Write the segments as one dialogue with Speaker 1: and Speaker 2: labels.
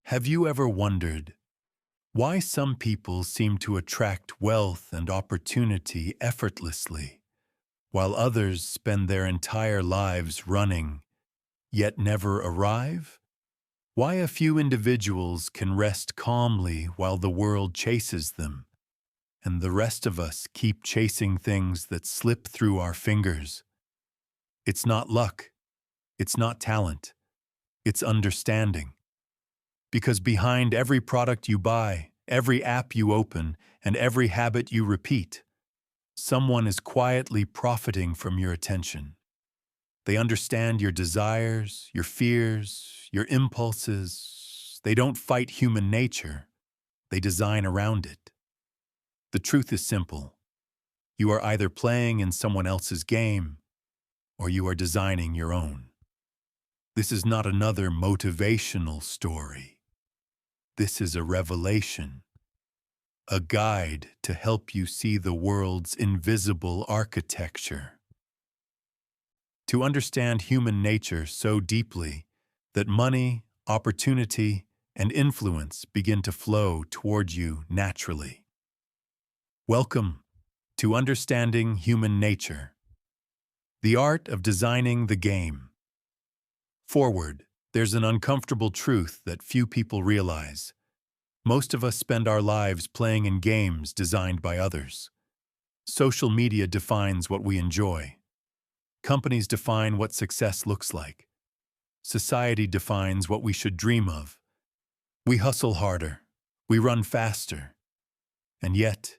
Speaker 1: Have you ever wondered why some people seem to attract wealth and opportunity effortlessly, while others spend their entire lives running, yet never arrive? Why a few individuals can rest calmly while the world chases them, and the rest of us keep chasing things that slip through our fingers? It's not luck, it's not talent, it's understanding. Because behind every product you buy, every app you open, and every habit you repeat, someone is quietly profiting from your attention. They understand your desires, your fears, your impulses. They don't fight human nature. They design around it. The truth is simple. You are either playing in someone else's game, or you are designing your own. This is not another motivational story. This is a revelation, a guide to help you see the world's invisible architecture. To understand human nature so deeply that money, opportunity, and influence begin to flow toward you naturally. Welcome to Understanding Human Nature, the art of designing the game. Forward, there's an uncomfortable truth that few people realize. Most of us spend our lives playing in games designed by others. Social media defines what we enjoy. Companies define what success looks like. Society defines what we should dream of. We hustle harder. We run faster. And yet,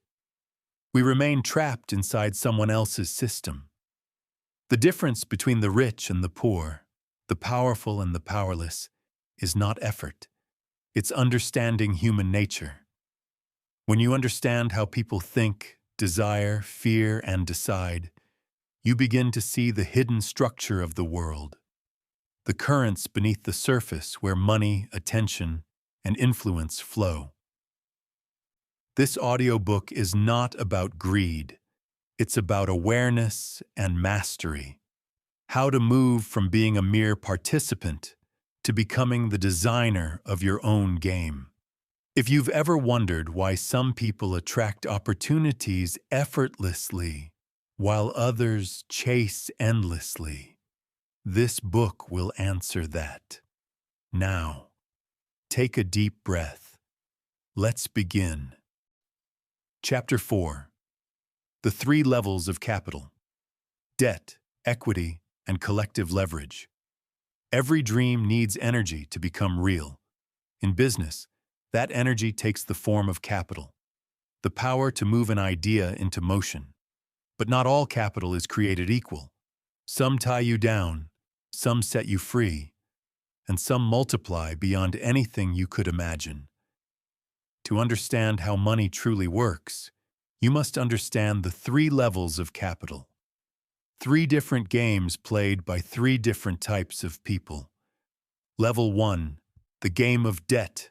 Speaker 1: we remain trapped inside someone else's system. The difference between the rich and the poor, the powerful and the powerless, is not effort. It's understanding human nature. When you understand how people think, desire, fear, and decide, you begin to see the hidden structure of the world, the currents beneath the surface where money, attention, and influence flow. This audiobook is not about greed. It's about awareness and mastery. How to move from being a mere participant to becoming the designer of your own game. If you've ever wondered why some people attract opportunities effortlessly while others chase endlessly, this book will answer that. Now, take a deep breath. Let's begin. Chapter 4. The 3 levels of capital: debt, equity, and collective leverage. Every dream needs energy to become real. In business, that energy takes the form of capital, the power to move an idea into motion. But not all capital is created equal. Some tie you down, some set you free, and some multiply beyond anything you could imagine. To understand how money truly works, you must understand the 3 levels of capital. 3 different games played by 3 different types of people. Level 1, the game of debt,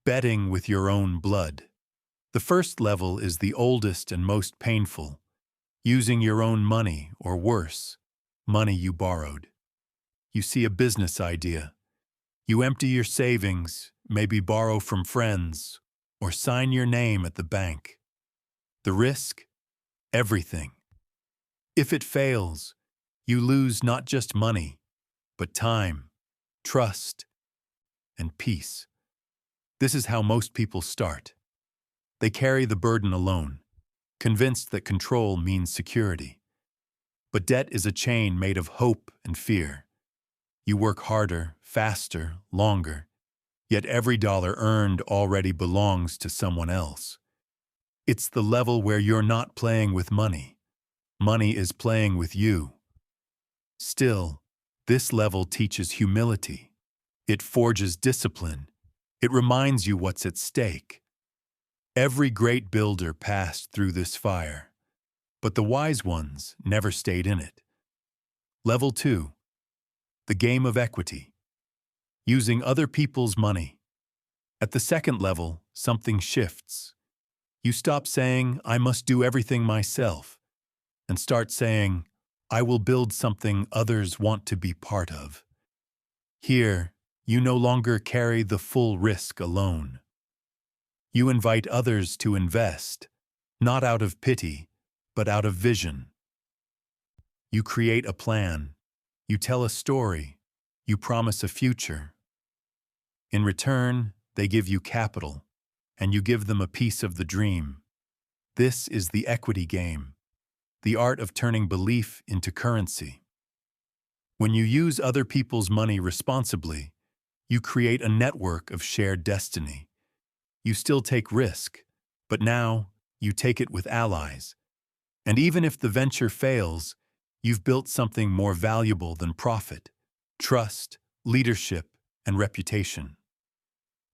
Speaker 1: betting with your own blood. The first level is the oldest and most painful, using your own money, or worse, money you borrowed. You see a business idea. You empty your savings, maybe borrow from friends, or sign your name at the bank. The risk? Everything. If it fails, you lose not just money, but time, trust, and peace. This is how most people start. They carry the burden alone, convinced that control means security. But debt is a chain made of hope and fear. You work harder, faster, longer, yet every dollar earned already belongs to someone else. It's the level where you're not playing with money. Money is playing with you. Still, this level teaches humility. It forges discipline. It reminds you what's at stake. Every great builder passed through this fire, but the wise ones never stayed in it. Level 2, the game of equity, using other people's money. At the second level, something shifts. You stop saying, "I must do everything myself," and start saying, "I will build something others want to be part of." Here, You no longer carry the full risk alone. You invite others to invest, not out of pity, but out of vision. You create a plan. You tell a story. You promise a future. In return, they give you capital, and you give them a piece of the dream. This is the equity game, the art of turning belief into currency. When you use other people's money responsibly, you create a network of shared destiny. You still take risk, but now you take it with allies. And even if the venture fails, you've built something more valuable than profit: trust, leadership, and reputation.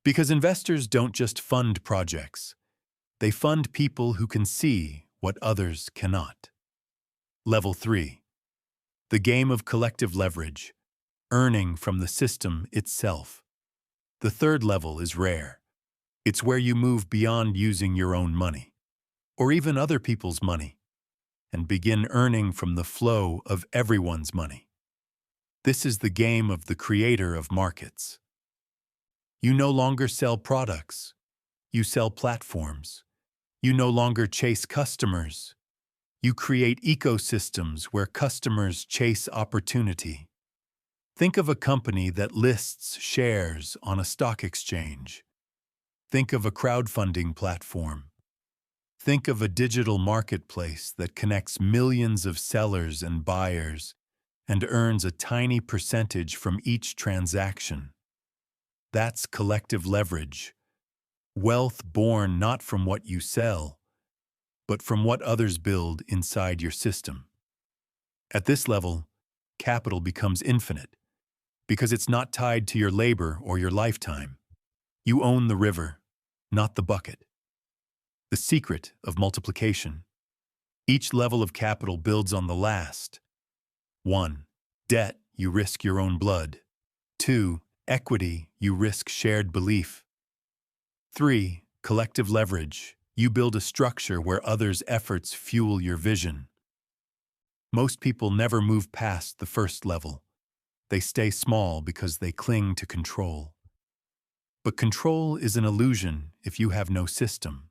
Speaker 1: Because investors don't just fund projects, they fund people who can see what others cannot. Level 3. The game of collective leverage, earning from the system itself. The third level is rare. It's where you move beyond using your own money, or even other people's money, and begin earning from the flow of everyone's money. This is the game of the creator of markets. You no longer sell products. You sell platforms. You no longer chase customers. You create ecosystems where customers chase opportunity. Think of a company that lists shares on a stock exchange. Think of a crowdfunding platform. Think of a digital marketplace that connects millions of sellers and buyers and earns a tiny percentage from each transaction. That's collective leverage. Wealth born not from what you sell, but from what others build inside your system. At this level, capital becomes infinite, because it's not tied to your labor or your lifetime. You own the river, not the bucket. The secret of multiplication. Each level of capital builds on the last. 1. Debt, you risk your own blood. 2. Equity, you risk shared belief. 3. Collective leverage. You build a structure where others' efforts fuel your vision. Most people never move past the first level. They stay small because they cling to control. But control is an illusion if you have no system.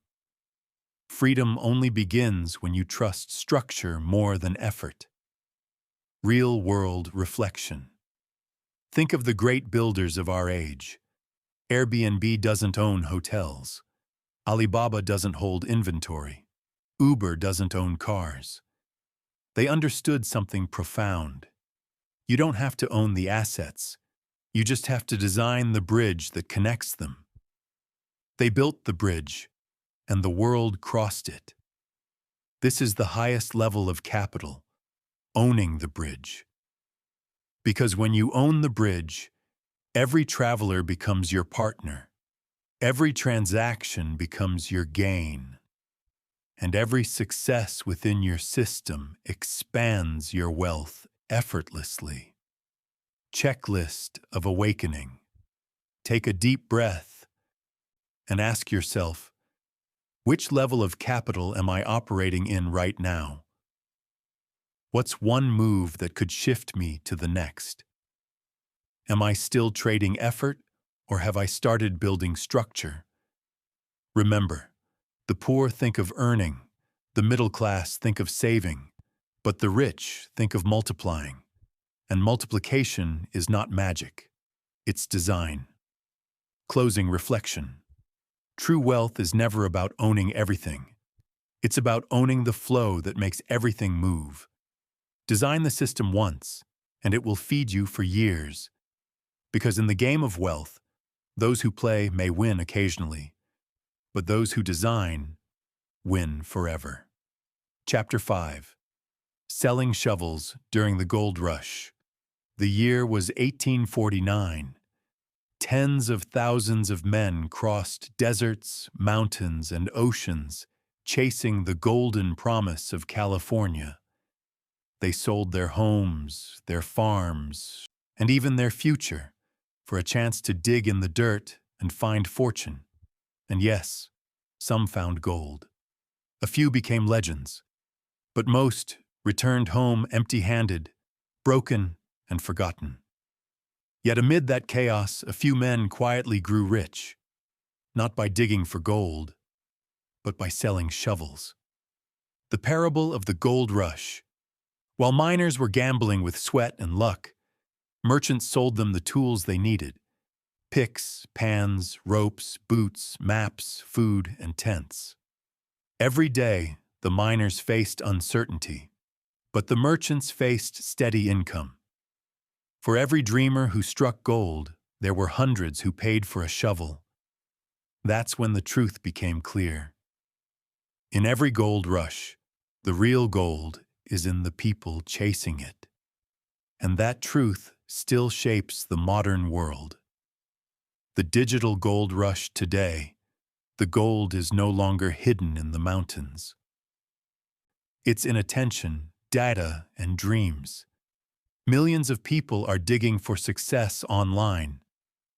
Speaker 1: Freedom only begins when you trust structure more than effort. Real-world reflection. Think of the great builders of our age. Airbnb doesn't own hotels. Alibaba doesn't hold inventory. Uber doesn't own cars. They understood something profound. You don't have to own the assets. You just have to design the bridge that connects them. They built the bridge, and the world crossed it. This is the highest level of capital, owning the bridge. Because when you own the bridge, every traveler becomes your partner. Every transaction becomes your gain, and every success within your system expands your wealth effortlessly. Checklist of awakening. Take a deep breath and ask yourself, which level of capital am I operating in right now? What's one move that could shift me to the next? Am I still trading effort? Or have I started building structure? Remember, the poor think of earning, the middle class think of saving, but the rich think of multiplying. And multiplication is not magic, it's design. Closing reflection. True wealth is never about owning everything. It's about owning the flow that makes everything move. Design the system once, and it will feed you for years. Because in the game of wealth, those who play may win occasionally, but those who design win forever. Chapter 5. Selling shovels during the gold rush. The year was 1849. Tens of thousands of men crossed deserts, mountains, and oceans, chasing the golden promise of California. They sold their homes, their farms, and even their future for a chance to dig in the dirt and find fortune. And yes, some found gold. A few became legends, but most returned home empty-handed, broken and forgotten. Yet amid that chaos, a few men quietly grew rich, not by digging for gold, but by selling shovels. The parable of the gold rush. While miners were gambling with sweat and luck, merchants sold them the tools they needed: picks, pans, ropes, boots, maps, food, and tents. Every day, the miners faced uncertainty, but the merchants faced steady income. For every dreamer who struck gold, there were hundreds who paid for a shovel. That's when the truth became clear. In every gold rush, the real gold is in the people chasing it. And that truth still shapes the modern world. The digital gold rush today, the gold is no longer hidden in the mountains. It's in attention, data, and dreams. Millions of people are digging for success online,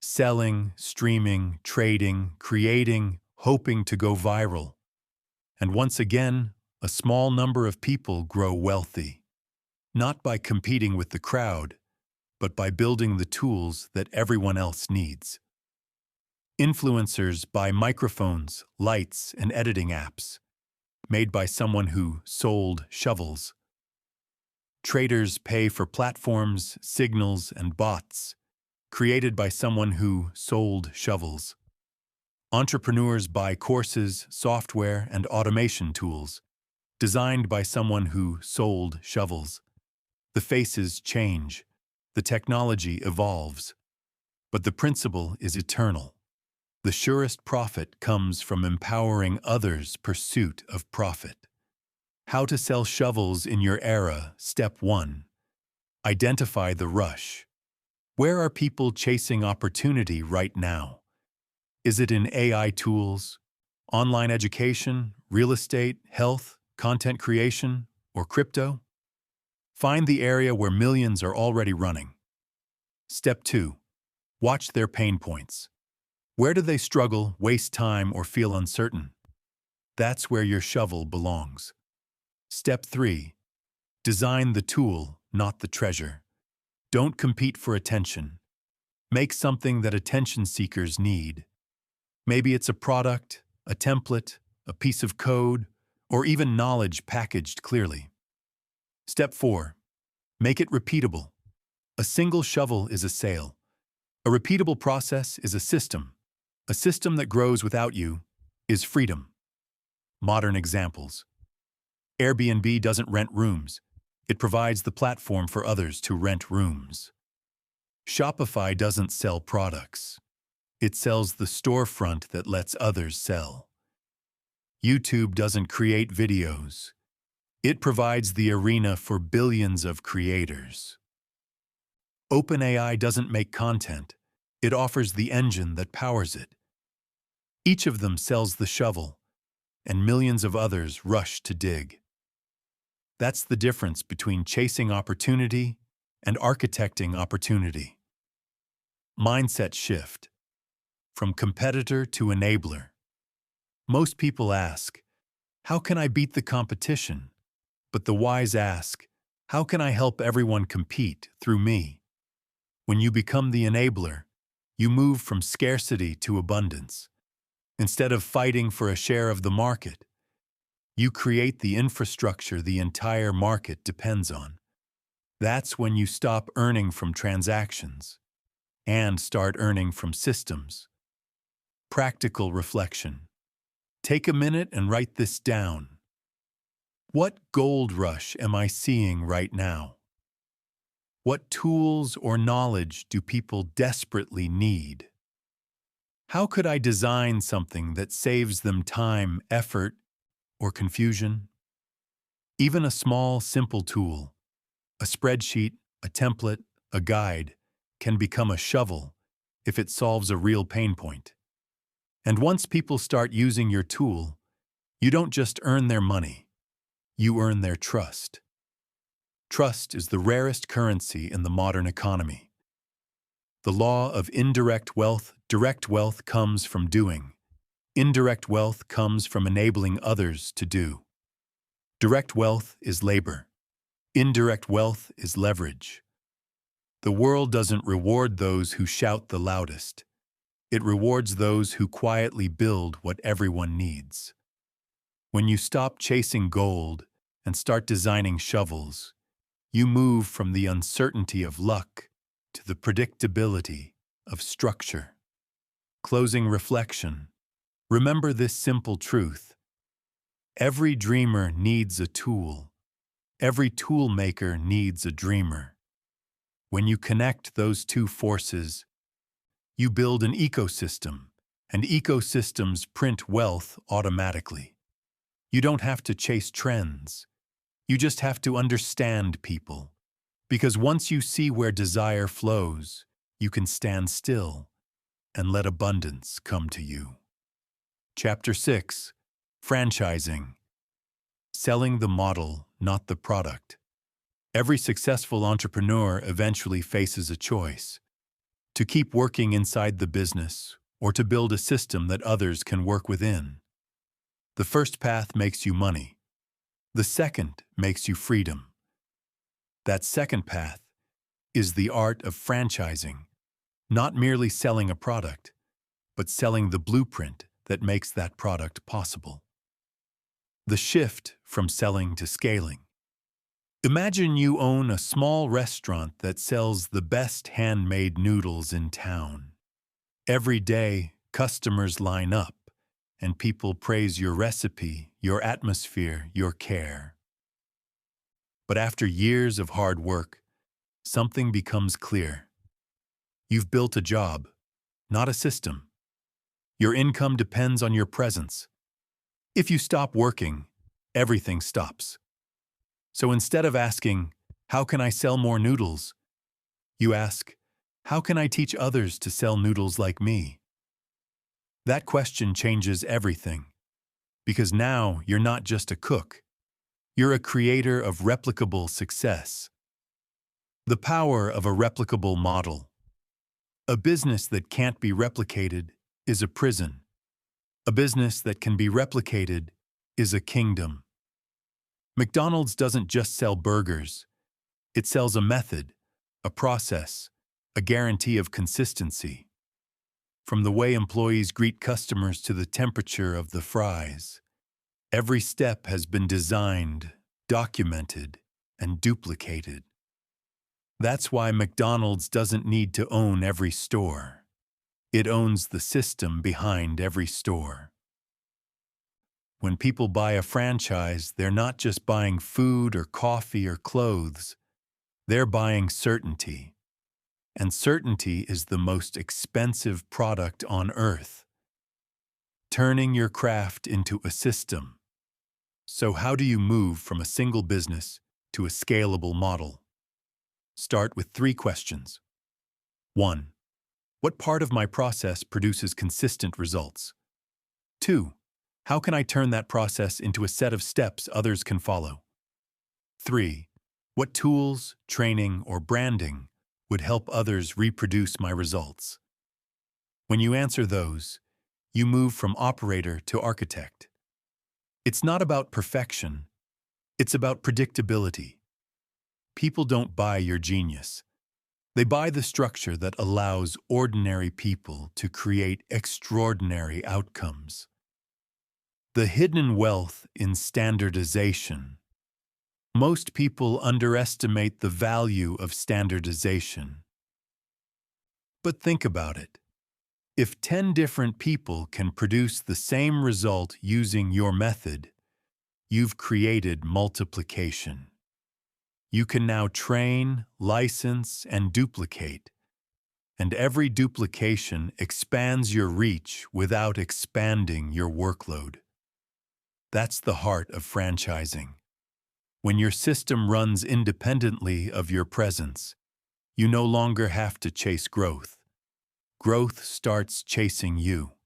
Speaker 1: selling, streaming, trading, creating, hoping to go viral. And once again, a small number of people grow wealthy, not by competing with the crowd, but by building the tools that everyone else needs. Influencers buy microphones, lights, and editing apps, made by someone who sold shovels. Traders pay for platforms, signals, and bots, created by someone who sold shovels. Entrepreneurs buy courses, software, and automation tools, designed by someone who sold shovels. The faces change, the technology evolves, but the principle is eternal. The surest profit comes from empowering others' pursuit of profit. How to sell shovels in your era. Step 1. Identify the rush. Where are people chasing opportunity right now? Is it in AI tools, online education, real estate, health, content creation, or crypto? Find the area where millions are already running. Step 2. Watch their pain points. Where do they struggle, waste time, or feel uncertain? That's where your shovel belongs. Step 3. Design the tool, not the treasure. Don't compete for attention. Make something that attention seekers need. Maybe it's a product, a template, a piece of code, or even knowledge packaged clearly. Step 4. Make it repeatable. A single shovel is a sale. A repeatable process is a system. A system that grows without you is freedom. Modern examples. Airbnb doesn't rent rooms. It provides the platform for others to rent rooms. Shopify doesn't sell products. It sells the storefront that lets others sell. YouTube doesn't create videos. It provides the arena for billions of creators. OpenAI doesn't make content. It offers the engine that powers it. Each of them sells the shovel, and millions of others rush to dig. That's the difference between chasing opportunity and architecting opportunity. Mindset shift. From competitor to enabler. Most people ask, how can I beat the competition? But the wise ask, how can I help everyone compete through me? When you become the enabler, you move from scarcity to abundance. Instead of fighting for a share of the market, you create the infrastructure the entire market depends on. That's when you stop earning from transactions and start earning from systems. Practical reflection. Take a minute and write this down. What gold rush am I seeing right now? What tools or knowledge do people desperately need? How could I design something that saves them time, effort, or confusion? Even a small, simple tool, a spreadsheet, a template, a guide, can become a shovel if it solves a real pain point. And once people start using your tool, you don't just earn their money, you earn their trust. Trust is the rarest currency in the modern economy. The law of indirect wealth. Direct wealth comes from doing. Indirect wealth comes from enabling others to do. Direct wealth is labor. Indirect wealth is leverage. The world doesn't reward those who shout the loudest. It rewards those who quietly build what everyone needs. When you stop chasing gold and start designing shovels, you move from the uncertainty of luck to the predictability of structure. Closing reflection. Remember this simple truth. Every dreamer needs a tool. Every tool maker needs a dreamer. When you connect those two forces, you build an ecosystem, and ecosystems print wealth automatically. You don't have to chase trends. You just have to understand people. Because once you see where desire flows, you can stand still and let abundance come to you. Chapter 6. Franchising. Selling the model, not the product. Every successful entrepreneur eventually faces a choice: to keep working inside the business or to build a system that others can work within. The first path makes you money. The second makes you freedom. That second path is the art of franchising, not merely selling a product, but selling the blueprint that makes that product possible. The shift from selling to scaling. Imagine you own a small restaurant that sells the best handmade noodles in town. Every day, customers line up, and people praise your recipe, your atmosphere, your care. But after years of hard work, something becomes clear. You've built a job, not a system. Your income depends on your presence. If you stop working, everything stops. So instead of asking, "How can I sell more noodles?" you ask, "How can I teach others to sell noodles like me?" That question changes everything, because now you're not just a cook. You're a creator of replicable success. The power of a replicable model. A business that can't be replicated is a prison. A business that can be replicated is a kingdom. McDonald's doesn't just sell burgers. It sells a method, a process, a guarantee of consistency. From the way employees greet customers to the temperature of the fries, every step has been designed, documented, and duplicated. That's why McDonald's doesn't need to own every store. It owns the system behind every store. When people buy a franchise, they're not just buying food or coffee or clothes. They're buying certainty. And certainty is the most expensive product on earth. Turning your craft into a system. So how do you move from a single business to a scalable model? Start with 3 questions. 1. What part of my process produces consistent results? 2. How can I turn that process into a set of steps others can follow? 3. What tools, training, or branding would help others reproduce my results? When you answer those, you move from operator to architect. It's not about perfection. It's about predictability. People don't buy your genius. They buy the structure that allows ordinary people to create extraordinary outcomes. The hidden wealth in standardization. Most people underestimate the value of standardization. But think about it. If 10 different people can produce the same result using your method, you've created multiplication. You can now train, license, and duplicate. And every duplication expands your reach without expanding your workload. That's the heart of franchising. When your system runs independently of your presence, you no longer have to chase growth. Growth starts chasing you.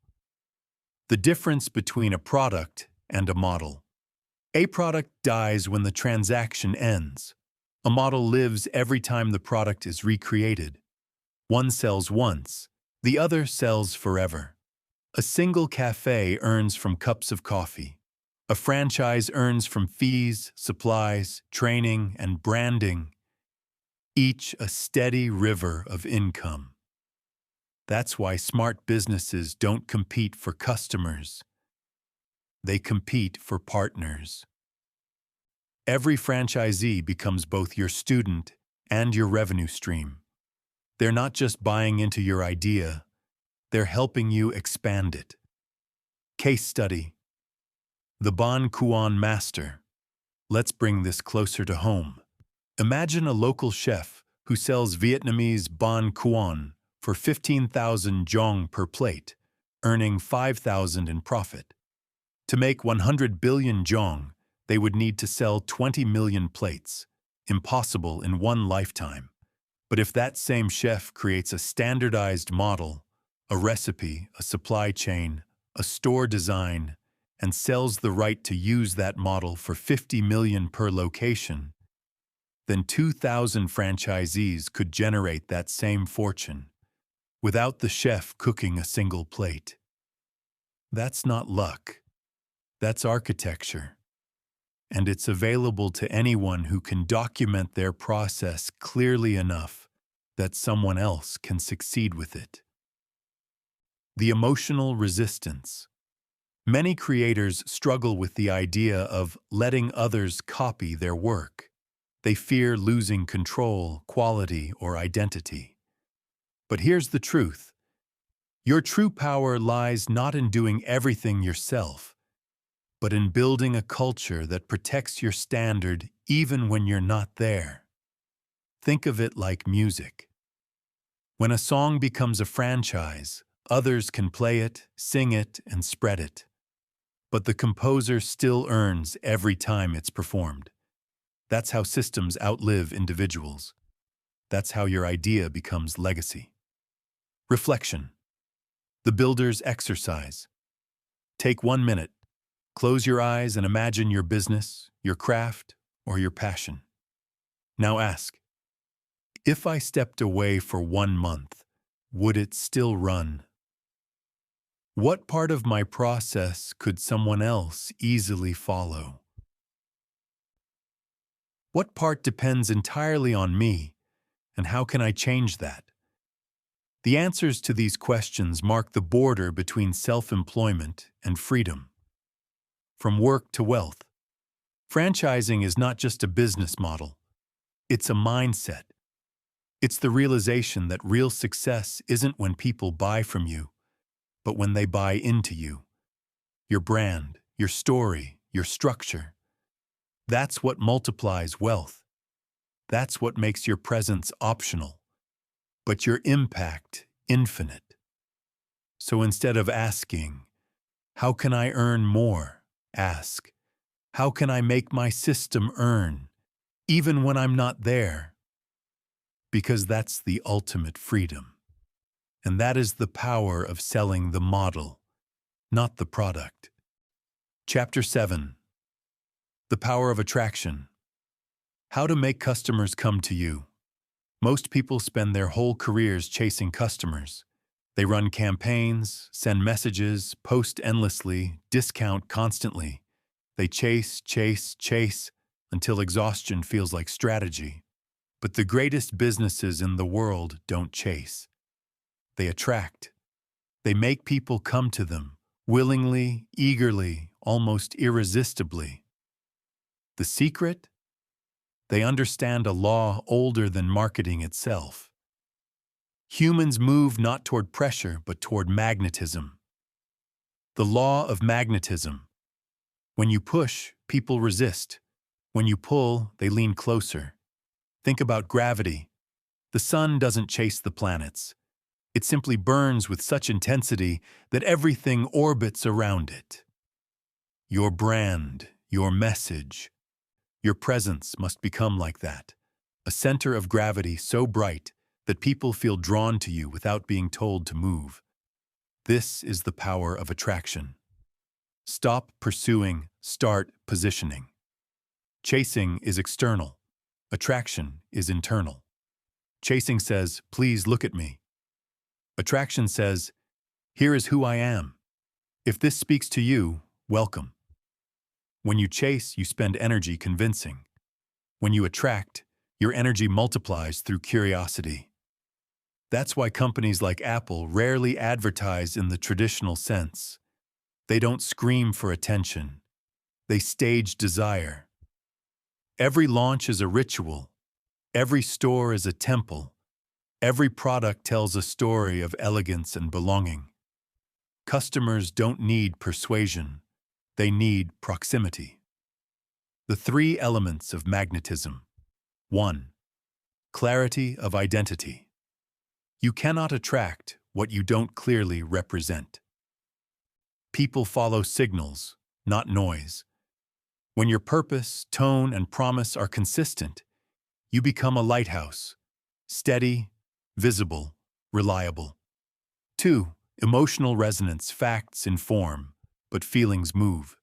Speaker 1: The difference between a product and a model. A product dies when the transaction ends. A model lives every time the product is recreated. One sells once, the other sells forever. A single cafe earns from cups of coffee. A franchise earns from fees, supplies, training, and branding. each a steady river of income. That's why smart businesses don't compete for customers. They compete for partners. Every franchisee becomes both your student and your revenue stream. They're not just buying into your idea, they're helping you expand it. Case study: the Ban Kuan Master. Let's bring this closer to home. Imagine a local chef who sells Vietnamese Ban Kuan for 15,000 dong per plate, earning 5,000 in profit. To make 100 billion dong, they would need to sell 20 million plates. Impossible in one lifetime. But if that same chef creates a standardized model, a recipe, a supply chain, a store design, and sells the right to use that model for 50 million per location, then 2,000 franchisees could generate that same fortune, without the chef cooking a single plate. That's not luck. That's architecture. And it's available to anyone who can document their process clearly enough that someone else can succeed with it. The emotional resistance. Many creators struggle with the idea of letting others copy their work. They fear losing control, quality, or identity. But here's the truth. Your true power lies not in doing everything yourself, but in building a culture that protects your standard even when you're not there. Think of it like music. When a song becomes a franchise, others can play it, sing it, and spread it. But the composer still earns every time it's performed. That's how systems outlive individuals. That's how your idea becomes legacy. Reflection. The builder's exercise. Take 1 minute. Close your eyes and imagine your business, your craft, or your passion. Now ask, if I stepped away for 1 month, would it still run? What part of my process could someone else easily follow? What part depends entirely on me, and how can I change that? The answers to these questions mark the border between self-employment and freedom. From work to wealth. Franchising is not just a business model. It's a mindset. It's the realization that real success isn't when people buy from you, but when they buy into you. Your brand, your story, your structure. That's what multiplies wealth. That's what makes your presence optional, but your impact infinite. So instead of asking, how can I earn more? Ask, how can I make my system earn, even when I'm not there? Because that's the ultimate freedom. And that is the power of selling the model, not the product. Chapter 7. The Power of Attraction. How to make customers come to you. Most people spend their whole careers chasing customers. They run campaigns, send messages, post endlessly, discount constantly. They chase, chase, chase, until exhaustion feels like strategy. But the greatest businesses in the world don't chase. They attract. They make people come to them, willingly, eagerly, almost irresistibly. The secret? They understand a law older than marketing itself. Humans move not toward pressure, but toward magnetism. The law of magnetism. When you push, people resist. When you pull, they lean closer. Think about gravity. The sun doesn't chase the planets. It simply burns with such intensity that everything orbits around it. Your brand, your message, your presence must become like that, a center of gravity so bright that people feel drawn to you without being told to move. This is the power of attraction. Stop pursuing, start positioning. Chasing is external. Attraction is internal. Chasing says, please look at me. Attraction says, here is who I am. If this speaks to you, welcome. When you chase, you spend energy convincing. When you attract, Your energy multiplies through curiosity. That's why companies like Apple rarely advertise in the traditional sense. They don't scream for attention. They stage desire. Every launch is a ritual. Every store is a temple. Every product tells a story of elegance and belonging. Customers don't need persuasion. They need proximity. The three elements of magnetism. 1. Clarity of identity. You cannot attract what you don't clearly represent. People follow signals, not noise. When your purpose, tone, and promise are consistent, you become a lighthouse, steady, visible, reliable. 2. Emotional resonance. Facts inform, but feelings move.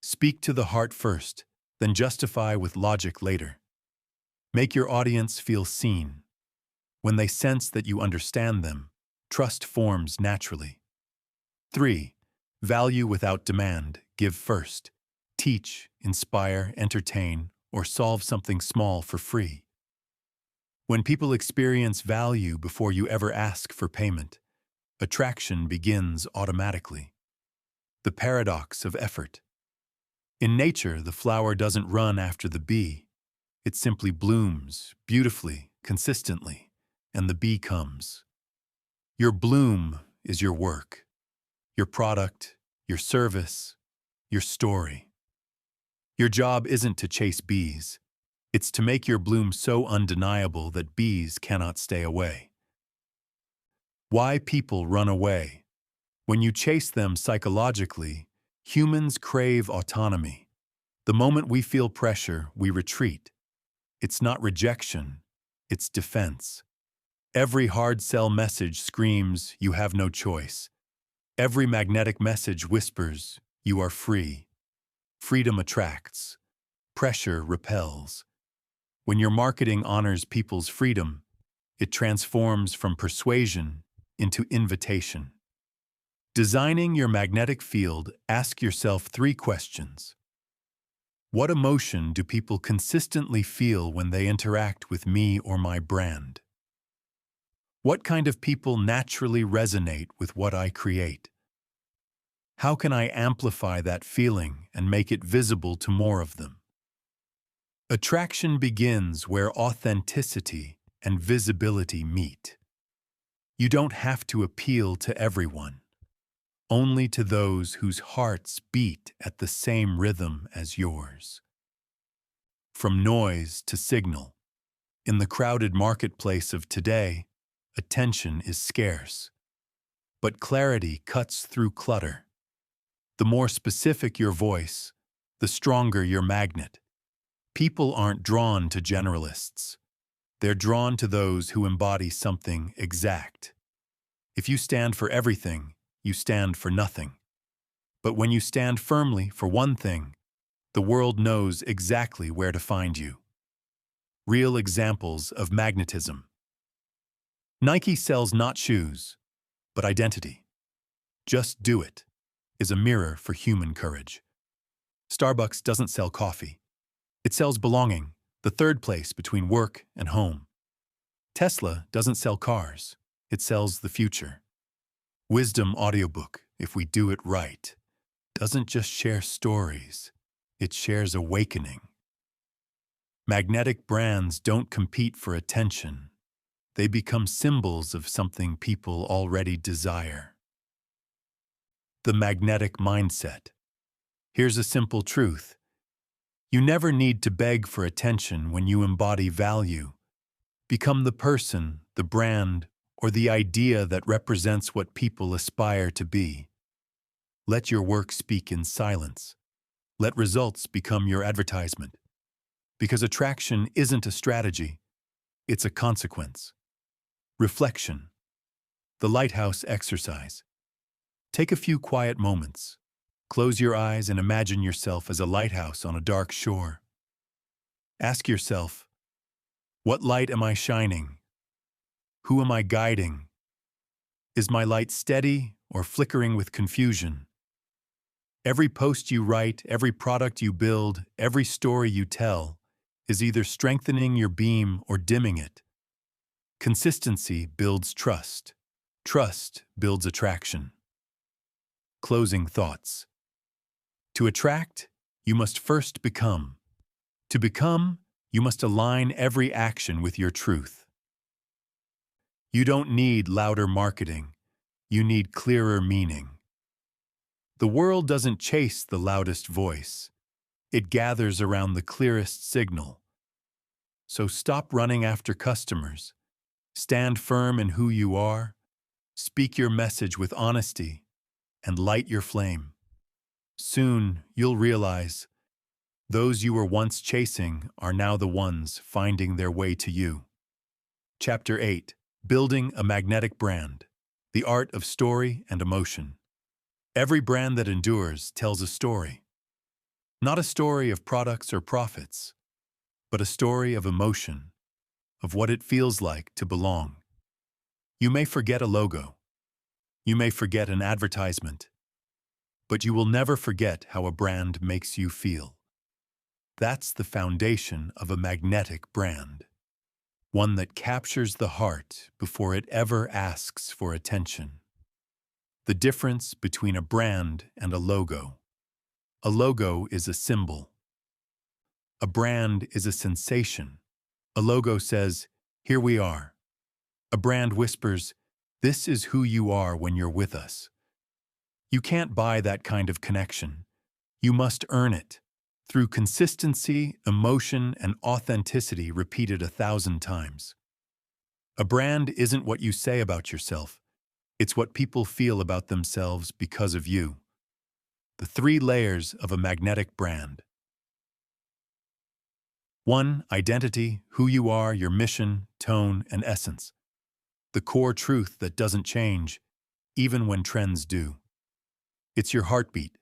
Speaker 1: Speak to the heart first, then justify with logic later. Make your audience feel seen. When they sense that you understand them, trust forms naturally. 3. Value without demand. Give first. Teach, inspire, entertain, or solve something small for free. When people experience value before you ever ask for payment, attraction begins automatically. The paradox of effort. In nature, the flower doesn't run after the bee. It simply blooms beautifully, consistently, and the bee comes. Your bloom is your work, your product, your service, your story. Your job isn't to chase bees. It's to make your bloom so undeniable that bees cannot stay away. Why people run away. When you chase them psychologically, humans crave autonomy. The moment we feel pressure, we retreat. It's not rejection, it's defense. Every hard sell message screams, you have no choice. Every magnetic message whispers, you are free. Freedom attracts. Pressure repels. When your marketing honors people's freedom, it transforms from persuasion into invitation. Designing your magnetic field, ask yourself 3 questions. What emotion do people consistently feel when they interact with me or my brand? What kind of people naturally resonate with what I create? How can I amplify that feeling and make it visible to more of them? Attraction begins where authenticity and visibility meet. You don't have to appeal to everyone, only to those whose hearts beat at the same rhythm as yours. From noise to signal, in the crowded marketplace of today, attention is scarce. But clarity cuts through clutter. The more specific your voice, the stronger your magnet. People aren't drawn to generalists. They're drawn to those who embody something exact. If you stand for everything, you stand for nothing. But when you stand firmly for one thing, the world knows exactly where to find you. Real examples of magnetism. Nike sells not shoes, but identity. Just do it is a mirror for human courage. Starbucks doesn't sell coffee. It sells belonging, the third place between work and home. Tesla doesn't sell cars. It sells the future. Wisdom audiobook, if we do it right, doesn't just share stories. It shares awakening. Magnetic brands don't compete for attention. They become symbols of something people already desire. The magnetic mindset. Here's a simple truth. You never need to beg for attention when you embody value. Become the person, the brand, or the idea that represents what people aspire to be. Let your work speak in silence. Let results become your advertisement. Because attraction isn't a strategy, it's a consequence. Reflection. The lighthouse exercise. Take a few quiet moments. Close your eyes and imagine yourself as a lighthouse on a dark shore. Ask yourself, what light am I shining? Who am I guiding? Is my light steady or flickering with confusion? Every post you write, every product you build, every story you tell is either strengthening your beam or dimming it. Consistency builds trust. Trust builds attraction. Closing thoughts. To attract, you must first become. To become, you must align every action with your truth. You don't need louder marketing. You need clearer meaning. The world doesn't chase the loudest voice. It gathers around the clearest signal. So stop running after customers. Stand firm in who you are. Speak your message with honesty and light your flame. Soon, you'll realize those you were once chasing are now the ones finding their way to you. Chapter 8. Building a Magnetic Brand. The Art of Story and Emotion. Every brand that endures tells a story. Not a story of products or profits, but a story of emotion, of what it feels like to belong. You may forget a logo. You may forget an advertisement. But you will never forget how a brand makes you feel. That's the foundation of a magnetic brand. One that captures the heart before it ever asks for attention. The difference between a brand and a logo. A logo is a symbol. A brand is a sensation. A logo says, "Here we are." A brand whispers, "This is who you are when you're with us." You can't buy that kind of connection. You must earn it through consistency, emotion, and authenticity repeated 1,000 times. A brand isn't what you say about yourself. It's what people feel about themselves because of you. The 3 layers of a magnetic brand. 1. Identity, who you are, your mission, tone, and essence. The core truth that doesn't change, even when trends do. It's your heartbeat,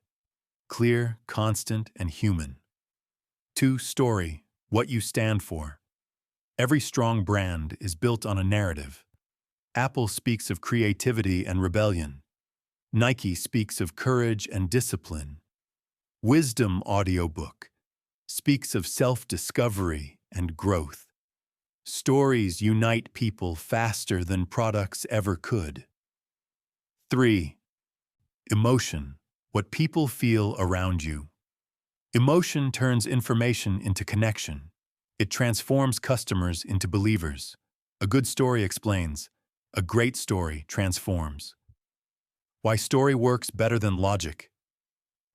Speaker 1: clear, constant, and human. 2. Story, what you stand for. Every strong brand is built on a narrative. Apple speaks of creativity and rebellion. Nike speaks of courage and discipline. Wisdom Audiobook speaks of self-discovery and growth. Stories unite people faster than products ever could. 3. Emotion, what people feel around you. Emotion turns information into connection. It transforms customers into believers. A good story explains. A great story transforms. Why story works better than logic.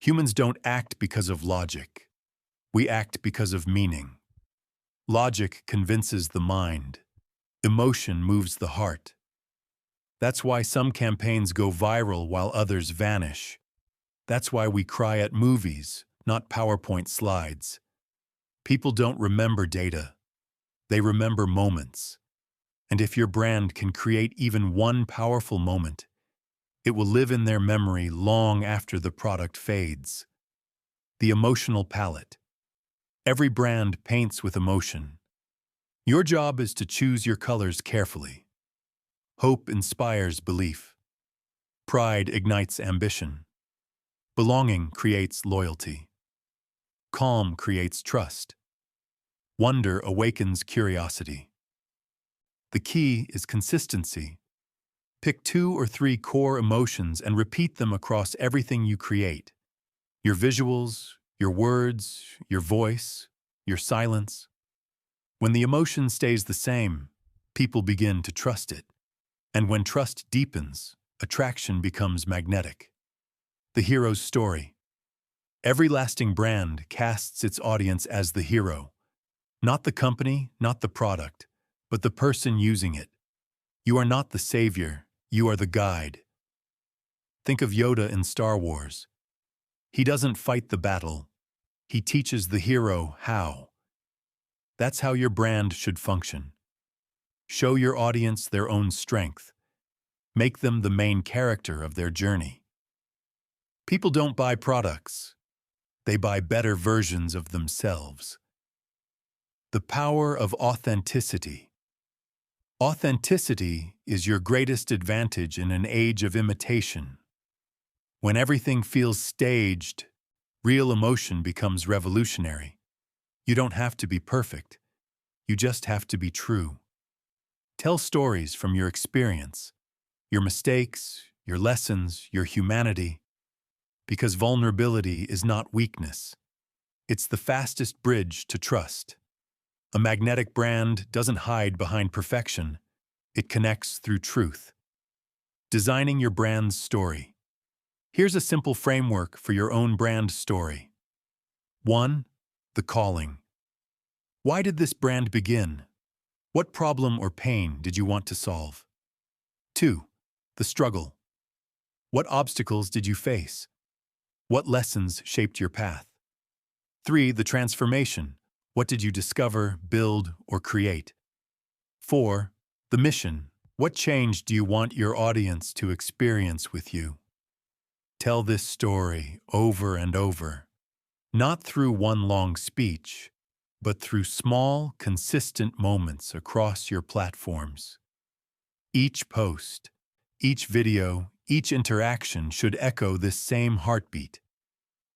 Speaker 1: Humans don't act because of logic. We act because of meaning. Logic convinces the mind. Emotion moves the heart. That's why some campaigns go viral while others vanish. That's why we cry at movies, not PowerPoint slides. People don't remember data. They remember moments. And if your brand can create even one powerful moment, it will live in their memory long after the product fades. The emotional palette. Every brand paints with emotion. Your job is to choose your colors carefully. Hope inspires belief. Pride ignites ambition. Belonging creates loyalty. Calm creates trust. Wonder awakens curiosity. The key is consistency. Pick 2 or 3 core emotions and repeat them across everything you create. Your visuals, your words, your voice, your silence. When the emotion stays the same, people begin to trust it. And when trust deepens, attraction becomes magnetic. The hero's story. Every lasting brand casts its audience as the hero. Not the company, not the product, but the person using it. You are not the savior, you are the guide. Think of Yoda in Star Wars. He doesn't fight the battle. He teaches the hero how. That's how your brand should function. Show your audience their own strength. Make them the main character of their journey. People don't buy products. They buy better versions of themselves. The power of authenticity. Authenticity is your greatest advantage in an age of imitation. When everything feels staged, real emotion becomes revolutionary. You don't have to be perfect. You just have to be true. Tell stories from your experience, your mistakes, your lessons, your humanity, because vulnerability is not weakness. It's the fastest bridge to trust. A magnetic brand doesn't hide behind perfection. It connects through truth. Designing your brand's story. Here's a simple framework for your own brand story. 1. The calling. Why did this brand begin? What problem or pain did you want to solve? 2. The struggle. What obstacles did you face? What lessons shaped your path? 3. The transformation. What did you discover, build, or create? 4. The mission. What change do you want your audience to experience with you? Tell this story over and over, not through one long speech, but through small, consistent moments across your platforms. Each post, each video, each interaction should echo this same heartbeat.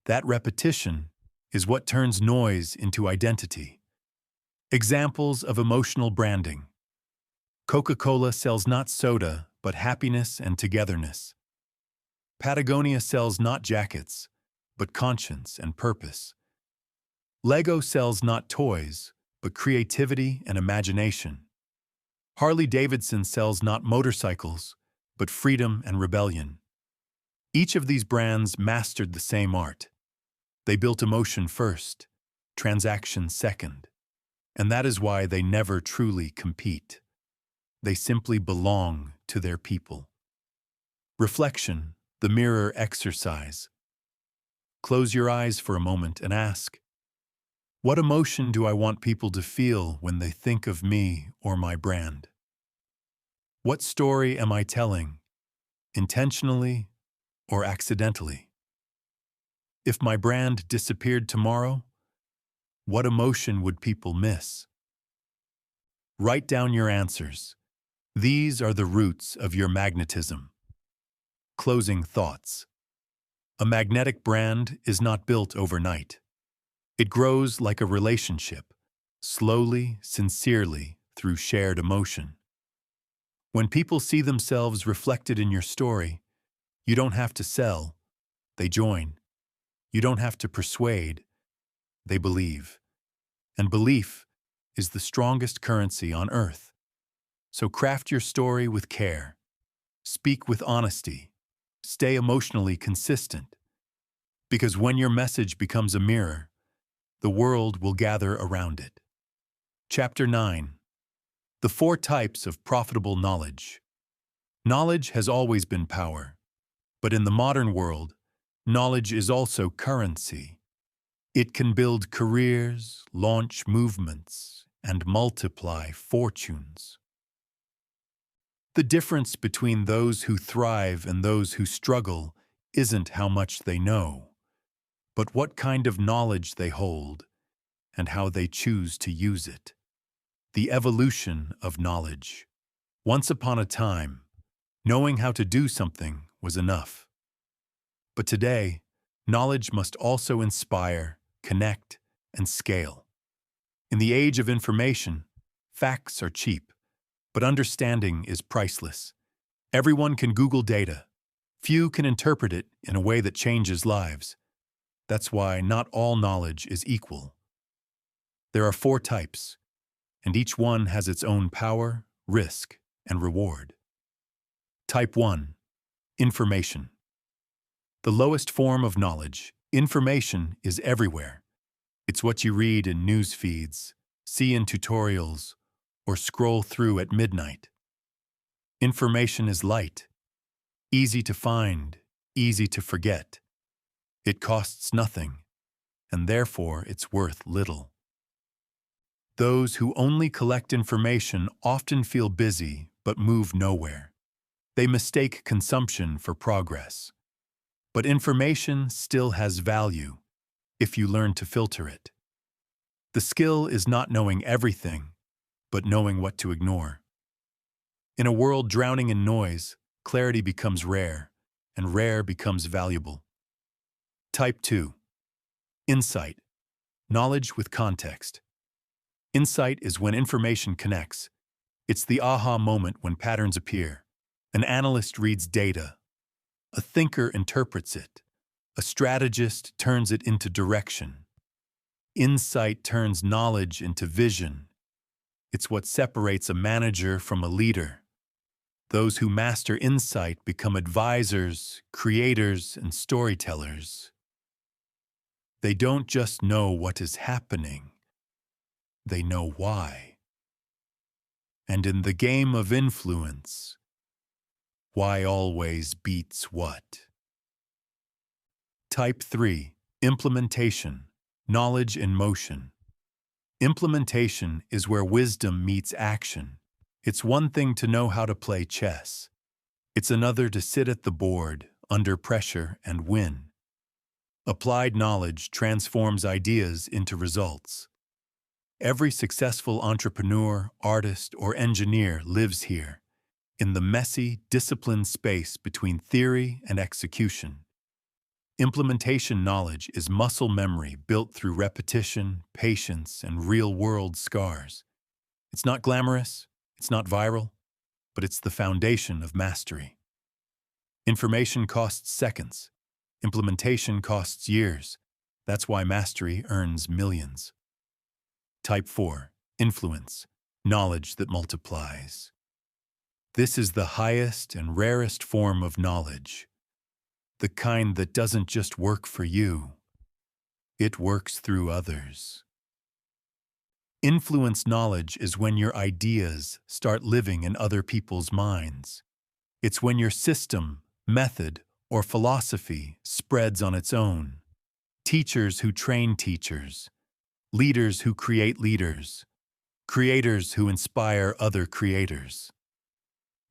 Speaker 1: That repetition is what turns noise into identity. Examples of emotional branding. Coca-Cola sells not soda, but happiness and togetherness. Patagonia sells not jackets, but conscience and purpose. Lego sells not toys, but creativity and imagination. Harley-Davidson sells not motorcycles, but freedom and rebellion. Each of these brands mastered the same art. They built emotion first, transaction second. And that is why they never truly compete. They simply belong to their people. Reflection, the mirror exercise. Close your eyes for a moment and ask, what emotion do I want people to feel when they think of me or my brand? What story am I telling, intentionally or accidentally? If my brand disappeared tomorrow, what emotion would people miss? Write down your answers. These are the roots of your magnetism. Closing thoughts. A magnetic brand is not built overnight. It grows like a relationship, slowly, sincerely, through shared emotion. When people see themselves reflected in your story, you don't have to sell, they join. You don't have to persuade, they believe. And belief is the strongest currency on earth. So craft your story with care. Speak with honesty. Stay emotionally consistent. Because when your message becomes a mirror, the world will gather around it. Chapter 9. The 4 types of profitable knowledge. Knowledge has always been power. But in the modern world, knowledge is also currency. It can build careers, launch movements, and multiply fortunes. The difference between those who thrive and those who struggle isn't how much they know, but what kind of knowledge they hold and how they choose to use it. The evolution of knowledge. Once upon a time, knowing how to do something was enough. But today, knowledge must also inspire, connect, and scale. In the age of information, facts are cheap, but understanding is priceless. Everyone can Google data. Few can interpret it in a way that changes lives. That's why not all knowledge is equal. There are 4 types, and each one has its own power, risk, and reward. Type 1. Information. The lowest form of knowledge, information, is everywhere. It's what you read in news feeds, see in tutorials, or scroll through at midnight. Information is light, easy to find, easy to forget. It costs nothing, and therefore it's worth little. Those who only collect information often feel busy but move nowhere. They mistake consumption for progress. But information still has value if you learn to filter it. The skill is not knowing everything, but knowing what to ignore. In a world drowning in noise, clarity becomes rare, and rare becomes valuable. Type 2. Insight. Knowledge with context. Insight is when information connects. It's the aha moment when patterns appear. An analyst reads data. A thinker interprets it. A strategist turns it into direction. Insight turns knowledge into vision. It's what separates a manager from a leader. Those who master insight become advisors, creators, and storytellers. They don't just know what is happening. They know why. And in the game of influence, why always beats what. Type 3. Implementation. Knowledge in motion. Implementation is where wisdom meets action. It's one thing to know how to play chess. It's another to sit at the board, under pressure, and win. Applied knowledge transforms ideas into results. Every successful entrepreneur, artist, or engineer lives here, in the messy, disciplined space between theory and execution. Implementation knowledge is muscle memory built through repetition, patience, and real-world scars. It's not glamorous, it's not viral, but it's the foundation of mastery. Information costs seconds. Implementation costs years. That's why mastery earns millions. Type 4. Influence. Knowledge that multiplies. This is the highest and rarest form of knowledge. The kind that doesn't just work for you. It works through others. Influence knowledge is when your ideas start living in other people's minds. It's when your system, method, or philosophy spreads on its own. Teachers who train teachers. Leaders who create leaders. Creators who inspire other creators.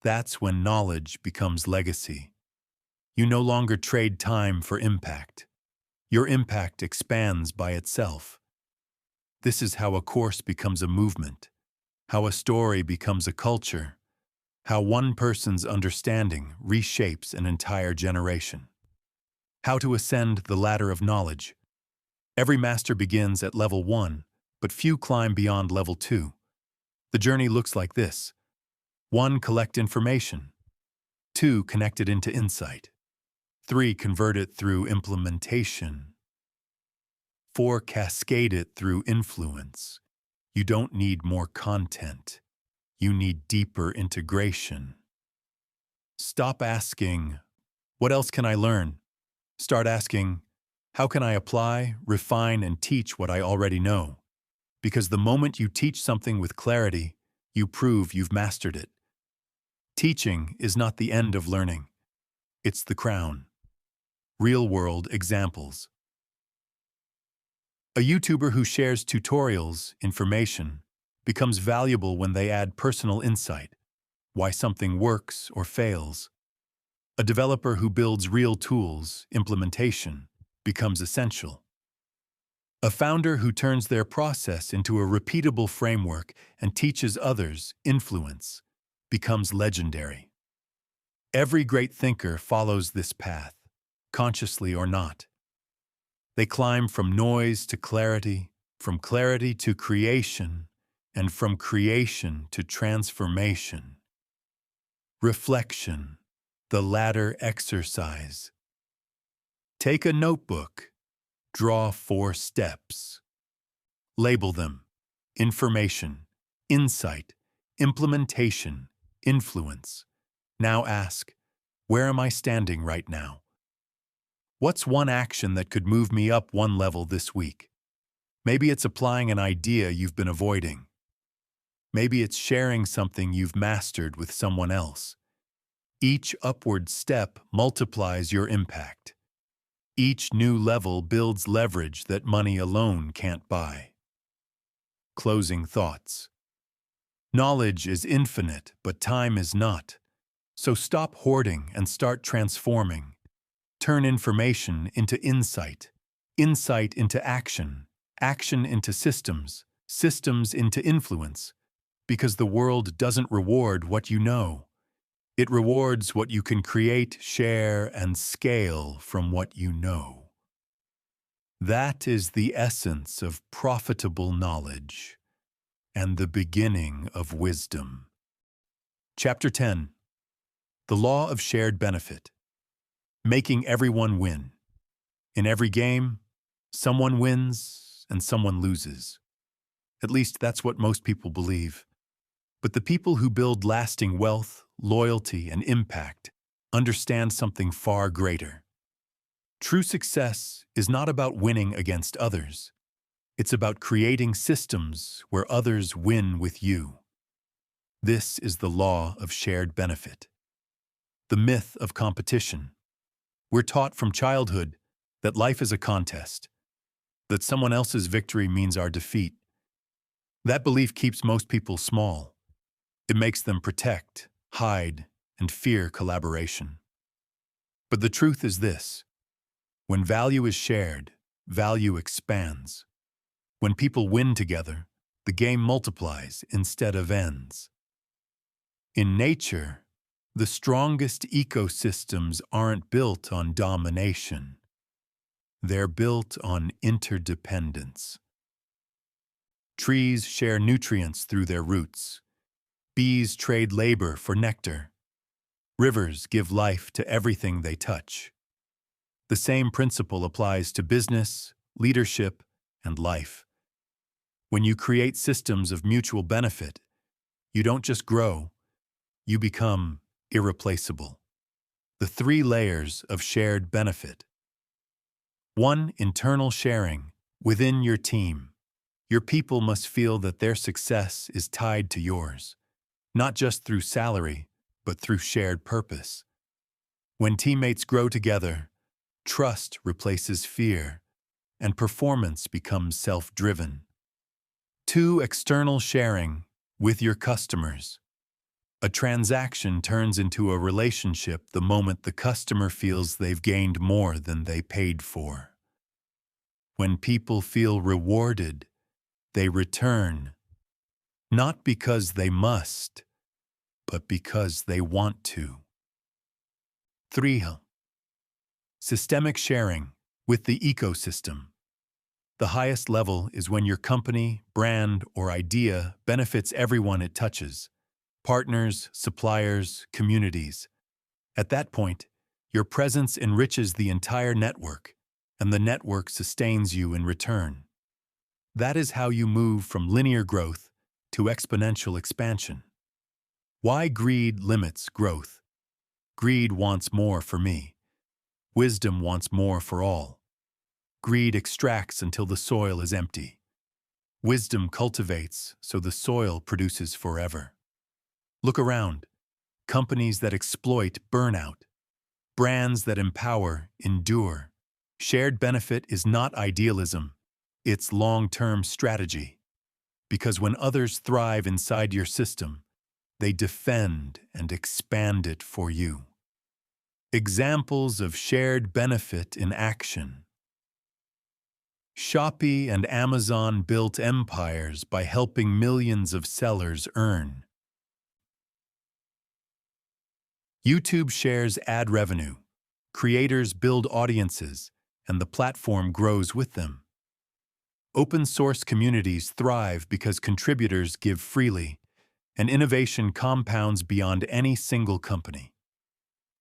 Speaker 1: That's when knowledge becomes legacy. You no longer trade time for impact. Your impact expands by itself. This is how a course becomes a movement, how a story becomes a culture, how one person's understanding reshapes an entire generation. How to ascend the ladder of knowledge. Every master begins at level 1, but few climb beyond level 2. The journey looks like this. 1. Collect information. 2. Connect it into insight. 3. Convert it through implementation. 4. Cascade it through influence. You don't need more content. You need deeper integration. Stop asking, what else can I learn? Start asking, how can I apply, refine, and teach what I already know? Because the moment you teach something with clarity, you prove you've mastered it. Teaching is not the end of learning. It's the crown. Real-world examples. A YouTuber who shares tutorials, information, becomes valuable when they add personal insight, why something works or fails. A developer who builds real tools, implementation, becomes essential. A founder who turns their process into a repeatable framework and teaches others, influence, becomes legendary. Every great thinker follows this path, consciously or not. They climb from noise to clarity, from clarity to creation, and from creation to transformation. Reflection, the ladder exercise. Take a notebook. Draw 4 steps. Label them: information, insight, implementation, influence. Now ask, where am I standing right now? What's one action that could move me up 1 level this week? Maybe it's applying an idea you've been avoiding. Maybe it's sharing something you've mastered with someone else. Each upward step multiplies your impact. Each new level builds leverage that money alone can't buy. Closing thoughts. Knowledge is infinite, but time is not. So stop hoarding and start transforming. Turn information into insight, insight into action, action into systems, systems into influence. Because the world doesn't reward what you know. It rewards what you can create, share, and scale from what you know. That is the essence of profitable knowledge and the beginning of wisdom. Chapter 10. The Law of Shared Benefit. Making everyone win. In every game, someone wins and someone loses. At least that's what most people believe. But the people who build lasting wealth, loyalty, and impact understand something far greater. True success is not about winning against others. It's about creating systems where others win with you. This is the law of shared benefit. The myth of competition. We're taught from childhood that life is a contest, that someone else's victory means our defeat. That belief keeps most people small. It makes them protect, hide, and fear collaboration. But the truth is this: when value is shared, value expands. When people win together, the game multiplies instead of ends. In nature, the strongest ecosystems aren't built on domination. They're built on interdependence. Trees share nutrients through their roots. Bees trade labor for nectar. Rivers give life to everything they touch. The same principle applies to business, leadership, and life. When you create systems of mutual benefit, you don't just grow, you become irreplaceable. The 3 layers of shared benefit. 1. Internal sharing. Within your team, your people must feel that their success is tied to yours, not just through salary, but through shared purpose. When teammates grow together, trust replaces fear, and performance becomes self-driven. 2. External sharing. With your customers. A transaction turns into a relationship the moment the customer feels they've gained more than they paid for. When people feel rewarded, they return, not because they must, but because they want to. 3. Systemic sharing. With the ecosystem. The highest level is when your company, brand, or idea benefits everyone it touches: partners, suppliers, communities. At that point, your presence enriches the entire network, and the network sustains you in return. That is how you move from linear growth to exponential expansion. Why greed limits growth? Greed wants more for me. Wisdom wants more for all. Greed extracts until the soil is empty. Wisdom cultivates so the soil produces forever. Look around. Companies that exploit burn out. Brands that empower endure. Shared benefit is not idealism, it's long-term strategy. Because when others thrive inside your system, they defend and expand it for you. Examples of shared benefit in action. Shopee and Amazon built empires by helping millions of sellers earn. YouTube shares ad revenue. Creators build audiences, and the platform grows with them. Open-source communities thrive because contributors give freely, and innovation compounds beyond any single company.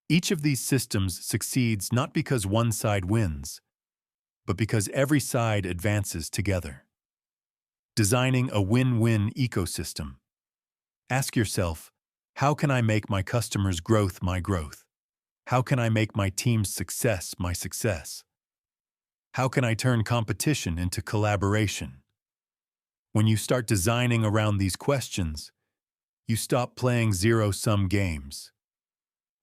Speaker 1: Each of these systems succeeds not because one side wins, but because every side advances together. Designing a win-win ecosystem. Ask yourself, how can I make my customers' growth my growth? How can I make my team's success my success? How can I turn competition into collaboration? When you start designing around these questions, you stop playing zero-sum games.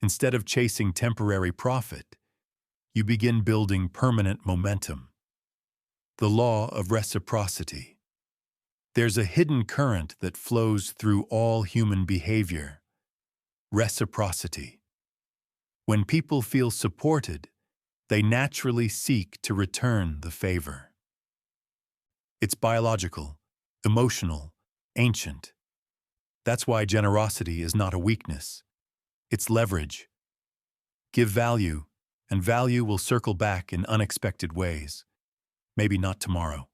Speaker 1: Instead of chasing temporary profit, you begin building permanent momentum. The law of reciprocity. There's a hidden current that flows through all human behavior. Reciprocity. When people feel supported, they naturally seek to return the favor. It's biological, emotional, ancient. That's why generosity is not a weakness. It's leverage. Give value, and value will circle back in unexpected ways. Maybe not tomorrow.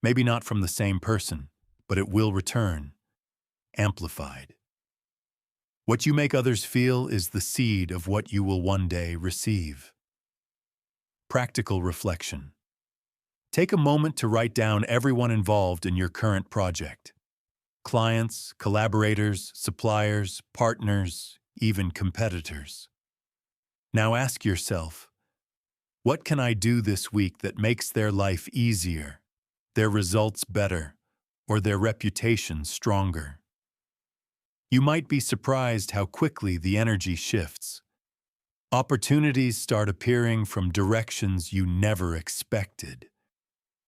Speaker 1: Maybe not from the same person, but it will return, amplified. What you make others feel is the seed of what you will one day receive. Practical reflection. Take a moment to write down everyone involved in your current project. Clients, collaborators, suppliers, partners, even competitors. Now ask yourself, what can I do this week that makes their life easier, their results better, or their reputation stronger? You might be surprised how quickly the energy shifts. Opportunities start appearing from directions you never expected.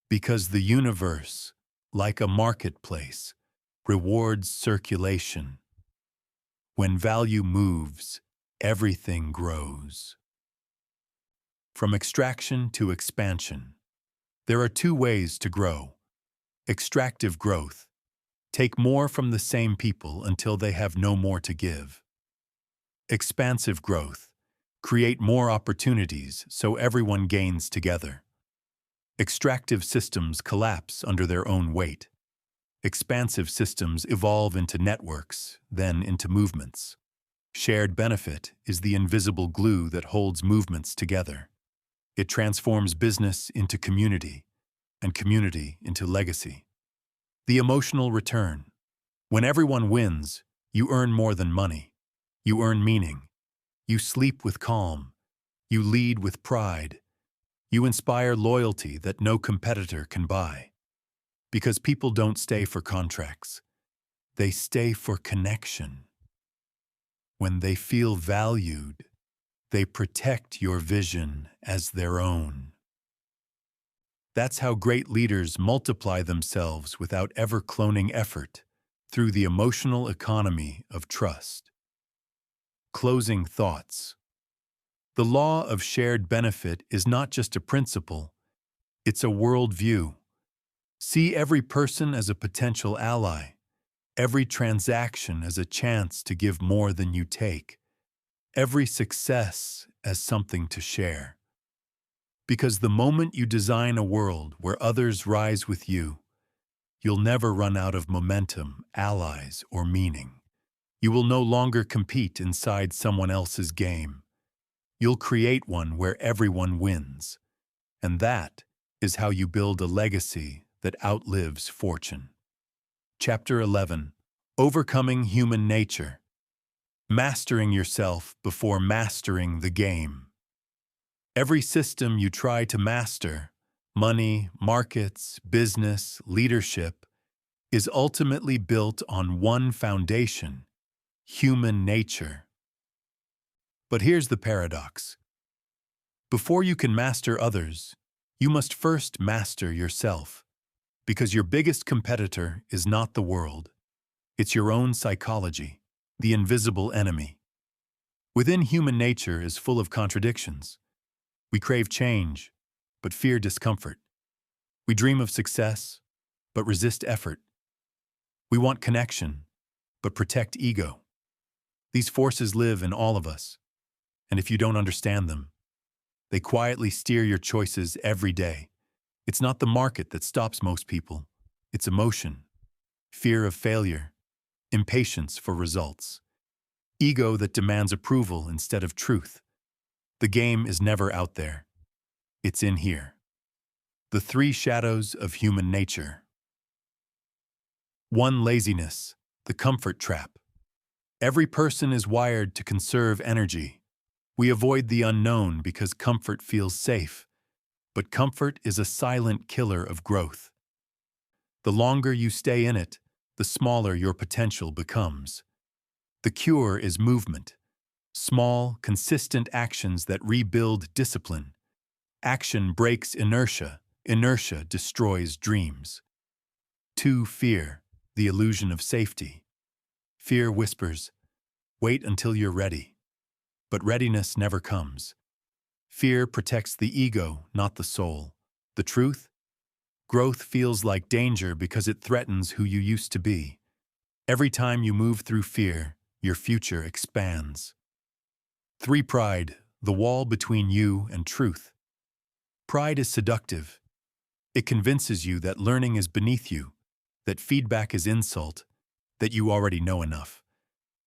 Speaker 1: Because the universe, like a marketplace, rewards circulation. When value moves, everything grows. From extraction to expansion. There are two ways to grow. Extractive growth. Take more from the same people until they have no more to give. Expansive growth. Create more opportunities so everyone gains together. Extractive systems collapse under their own weight. Expansive systems evolve into networks, then into movements. Shared benefit is the invisible glue that holds movements together. It transforms business into community, and community into legacy. The emotional return. When everyone wins, you earn more than money. You earn meaning. You sleep with calm. You lead with pride. You inspire loyalty that no competitor can buy. Because people don't stay for contracts. They stay for connection. When they feel valued, they protect your vision as their own. That's how great leaders multiply themselves without ever cloning effort, through the emotional economy of trust. Closing thoughts. The law of shared benefit is not just a principle, it's a worldview. See every person as a potential ally, every transaction as a chance to give more than you take, every success as something to share. Because the moment you design a world where others rise with you, you'll never run out of momentum, allies, or meaning. You will no longer compete inside someone else's game. You'll create one where everyone wins. And that is how you build a legacy that outlives fortune. Chapter 11. Overcoming Human Nature. Mastering yourself before mastering the game. Every system you try to master, money, markets, business, leadership, is ultimately built on one foundation: human nature. But here's the paradox. Before you can master others, you must first master yourself, because your biggest competitor is not the world. It's your own psychology, the invisible enemy. Within human nature is full of contradictions. We crave change, but fear discomfort. We dream of success, but resist effort. We want connection, but protect ego. These forces live in all of us, and if you don't understand them, they quietly steer your choices every day. It's not the market that stops most people. It's emotion, fear of failure, impatience for results, ego that demands approval instead of truth. The game is never out there. It's in here. The three shadows of human nature. 1. Laziness, the comfort trap. Every person is wired to conserve energy. We avoid the unknown because comfort feels safe, but comfort is a silent killer of growth. The longer you stay in it, the smaller your potential becomes. The cure is movement. Small, consistent actions that rebuild discipline. Action breaks inertia. Inertia destroys dreams. 2. Fear, the illusion of safety. Fear whispers, wait until you're ready. But readiness never comes. Fear protects the ego, not the soul. The truth? Growth feels like danger because it threatens who you used to be. Every time you move through fear, your future expands. 3. Pride, the wall between you and truth. Pride is seductive. It convinces you that learning is beneath you, that feedback is insult, that you already know enough.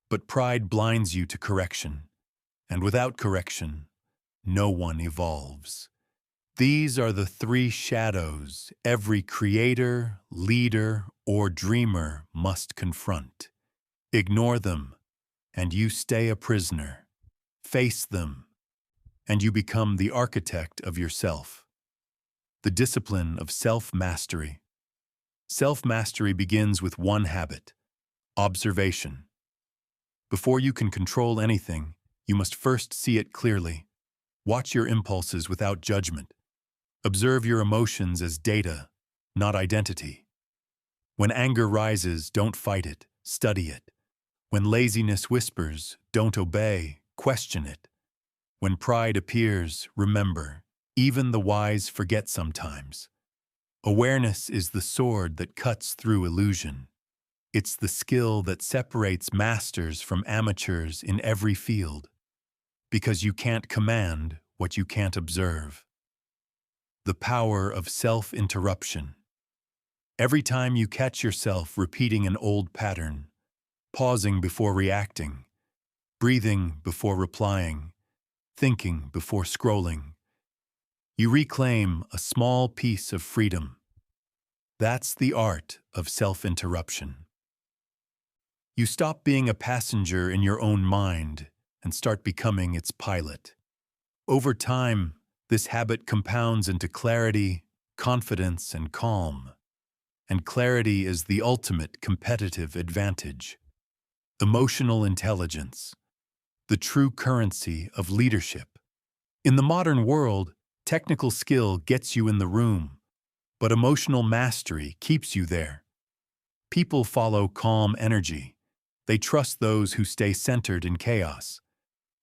Speaker 1: But pride blinds you to correction, and without correction, no one evolves. These are the three shadows every creator, leader, or dreamer must confront. Ignore them, and you stay a prisoner. Face them, and you become the architect of yourself. The discipline of self-mastery. Self-mastery begins with one habit: observation. Before you can control anything, you must first see it clearly. Watch your impulses without judgment. Observe your emotions as data, not identity. When anger rises, don't fight it, study it. When laziness whispers, don't obey, question it. When pride appears, remember, even the wise forget sometimes. Awareness is the sword that cuts through illusion. It's the skill that separates masters from amateurs in every field. Because you can't command what you can't observe. The power of self-interruption. Every time you catch yourself repeating an old pattern, pausing before reacting, breathing before replying, thinking before scrolling, you reclaim a small piece of freedom. That's the art of self-interruption. You stop being a passenger in your own mind and start becoming its pilot. Over time, this habit compounds into clarity, confidence, and calm. And clarity is the ultimate competitive advantage. Emotional intelligence, the true currency of leadership. In the modern world, technical skill gets you in the room, but emotional mastery keeps you there. People follow calm energy. They trust those who stay centered in chaos.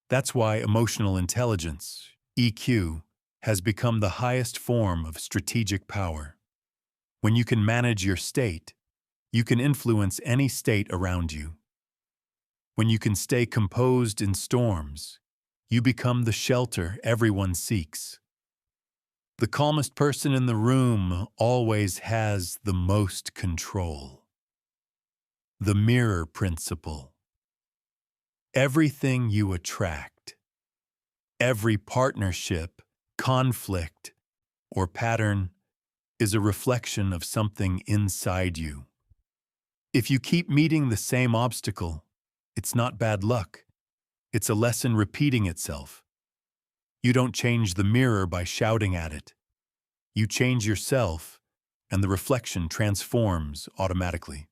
Speaker 1: That's why emotional intelligence, EQ, has become the highest form of strategic power. When you can manage your state, you can influence any state around you. When you can stay composed in storms, you become the shelter everyone seeks. The calmest person in the room always has the most control. The mirror principle. Everything you attract, every partnership, conflict, or pattern is a reflection of something inside you. If you keep meeting the same obstacle, it's not bad luck. It's a lesson repeating itself. You don't change the mirror by shouting at it. You change yourself, and the reflection transforms automatically.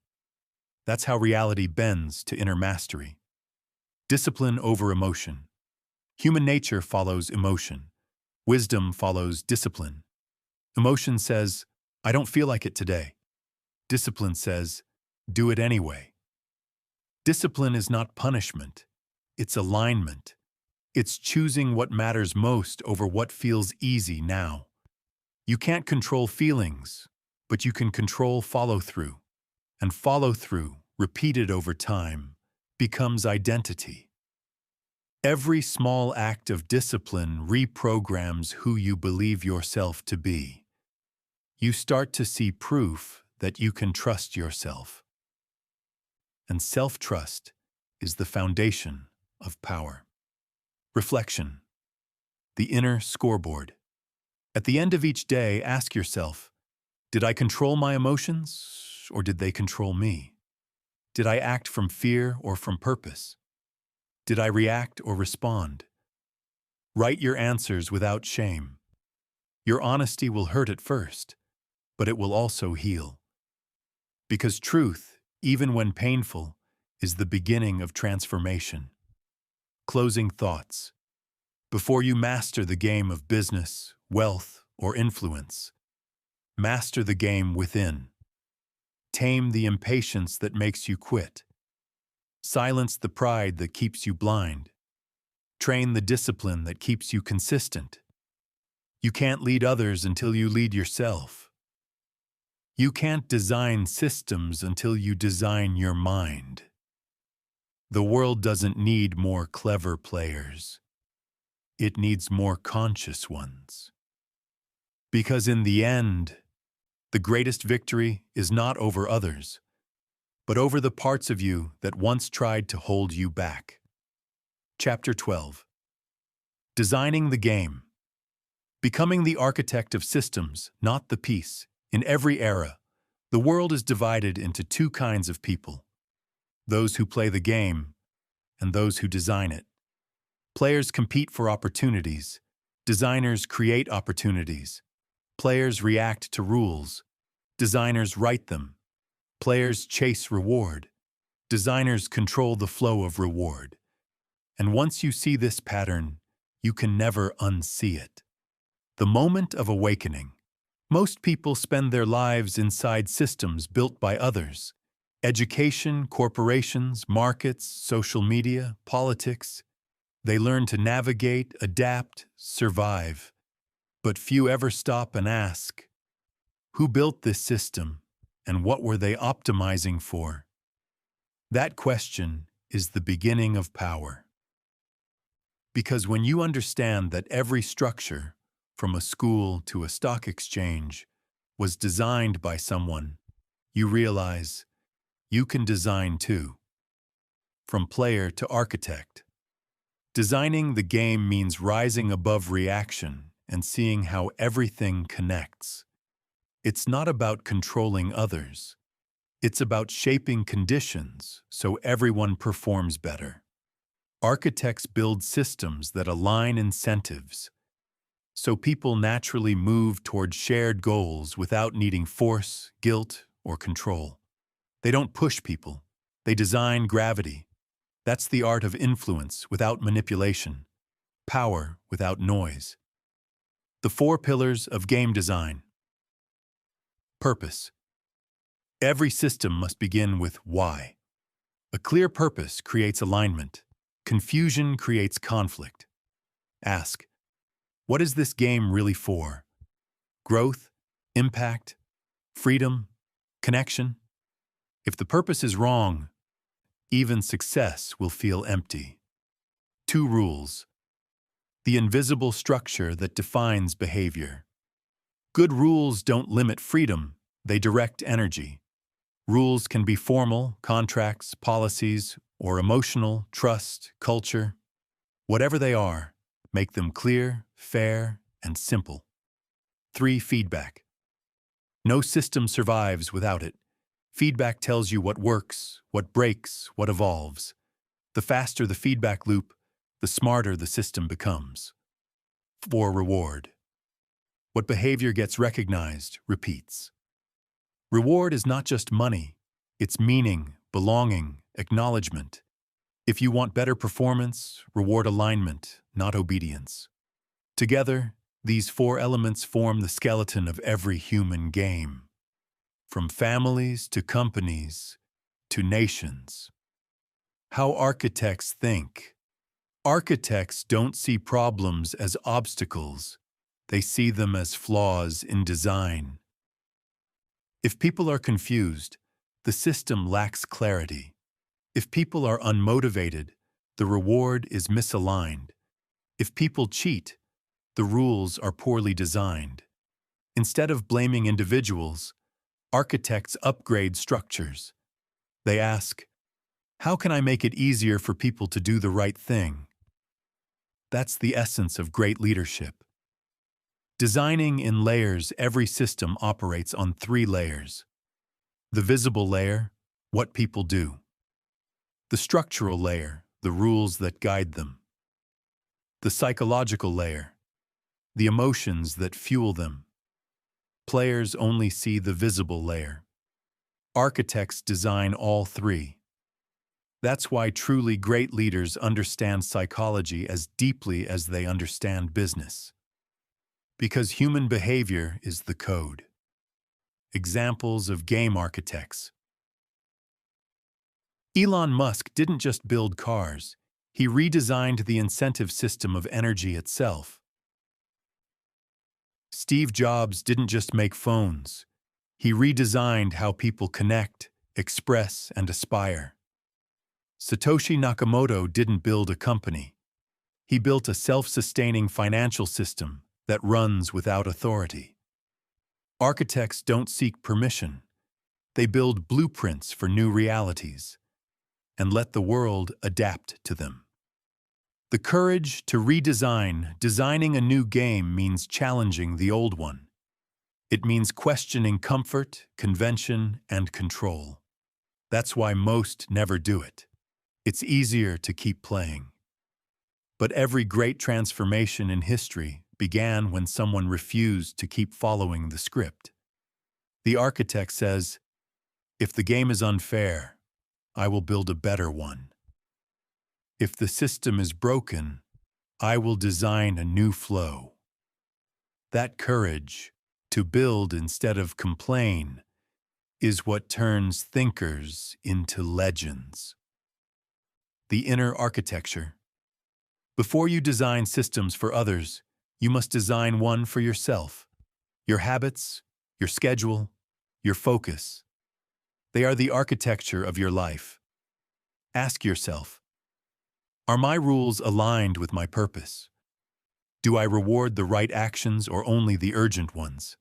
Speaker 1: That's how reality bends to inner mastery. Discipline over emotion. Human nature follows emotion. Wisdom follows discipline. Emotion says, I don't feel like it today. Discipline says, do it anyway. Discipline is not punishment. It's alignment. It's choosing what matters most over what feels easy now. You can't control feelings, but you can control follow-through. And follow-through, repeated over time, becomes identity. Every small act of discipline reprograms who you believe yourself to be. You start to see proof that you can trust yourself. And self-trust is the foundation of power. Reflection. The inner scoreboard. At the end of each day, ask yourself, did I control my emotions, or did they control me? Did I act from fear or from purpose? Did I react or respond? Write your answers without shame. Your honesty will hurt at first, but it will also heal. Because truth, even when painful, is the beginning of transformation. Closing thoughts. Before you master the game of business, wealth, or influence, master the game within. Tame the impatience that makes you quit. Silence the pride that keeps you blind. Train the discipline that keeps you consistent. You can't lead others until you lead yourself. You can't design systems until you design your mind. The world doesn't need more clever players. It needs more conscious ones. Because in the end, The greatest victory is not over others, but over the parts of you that once tried to hold you back. Chapter 12. Designing the game. Becoming the architect of systems, not the piece. In every era, the world is divided into two kinds of people: those who play the game and those who design it. Players compete for opportunities. Designers create opportunities. Players react to rules. Designers write them. Players chase reward. Designers control the flow of reward. And once you see this pattern, you can never unsee it. The moment of awakening. Most people spend their lives inside systems built by others. Education, corporations, markets, social media, politics. They learn to navigate, adapt, survive. But few ever stop and ask, who built this system and what were they optimizing for? That question is the beginning of power. Because when you understand that every structure, from a school to a stock exchange, was designed by someone, you realize you can design too. From player to architect. Designing the game means rising above reaction and seeing how everything connects. It's not about controlling others. It's about shaping conditions so everyone performs better. Architects build systems that align incentives, so people naturally move toward shared goals without needing force, guilt, or control. They don't push people. They design gravity. That's the art of influence without manipulation, power without noise. The 4 pillars of game design. Purpose. Every system must begin with why. A clear purpose creates alignment. Confusion creates conflict. Ask, what is this game really for? Growth, impact, freedom, connection? If the purpose is wrong, even success will feel empty. 2 rules. The invisible structure that defines behavior. Good rules don't limit freedom, they direct energy. Rules can be formal, contracts, policies, or emotional, trust, culture. Whatever they are, make them clear, fair, and simple. 3. Feedback. No system survives without it. Feedback tells you what works, what breaks, what evolves. The faster the feedback loop, the smarter the system becomes. 4. Reward. What behavior gets recognized repeats. Reward is not just money, it's meaning, belonging, acknowledgement. If you want better performance, reward alignment, not obedience. Together, these 4 elements form the skeleton of every human game. From families to companies to nations. How architects think. Architects don't see problems as obstacles. They see them as flaws in design. If people are confused, the system lacks clarity. If people are unmotivated, the reward is misaligned. If people cheat, the rules are poorly designed. Instead of blaming individuals, architects upgrade structures. They ask, how can I make it easier for people to do the right thing? That's the essence of great leadership. Designing in layers, every system operates on 3 layers. The visible layer, what people do. The structural layer, the rules that guide them. The psychological layer, the emotions that fuel them. Players only see the visible layer. Architects design all 3. That's why truly great leaders understand psychology as deeply as they understand business. Because human behavior is the code. Examples of game architects. Elon Musk didn't just build cars, he redesigned the incentive system of energy itself. Steve Jobs didn't just make phones, he redesigned how people connect, express, and aspire. Satoshi Nakamoto didn't build a company. He built a self-sustaining financial system that runs without authority. Architects don't seek permission. They build blueprints for new realities and let the world adapt to them. The courage to redesign, designing a new game means challenging the old one. It means questioning comfort, convention, and control. That's why most never do it. It's easier to keep playing. But every great transformation in history began when someone refused to keep following the script. The architect says, "If the game is unfair, I will build a better one. If the system is broken, I will design a new flow." That courage, to build instead of complain, is what turns thinkers into legends. The inner architecture. Before you design systems for others, you must design one for yourself. Your habits, your schedule, your focus. They are the architecture of your life. Ask yourself, are my rules aligned with my purpose? Do I reward the right actions or only the urgent ones?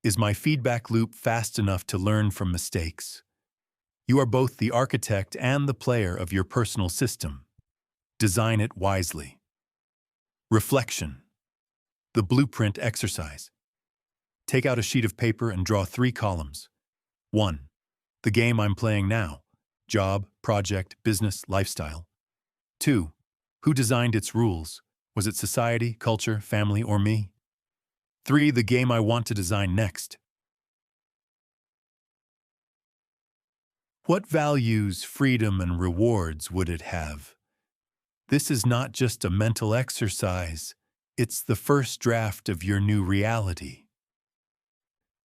Speaker 1: Is my feedback loop fast enough to learn from mistakes? You are both the architect and the player of your personal system. Design it wisely. Reflection. The blueprint exercise. Take out a sheet of paper and draw 3 columns. 1. The game I'm playing now. Job, project, business, lifestyle. 2. Who designed its rules? Was it society, culture, family, or me? 3. The game I want to design next. What values, freedom, and rewards would it have? This is not just a mental exercise, it's the first draft of your new reality.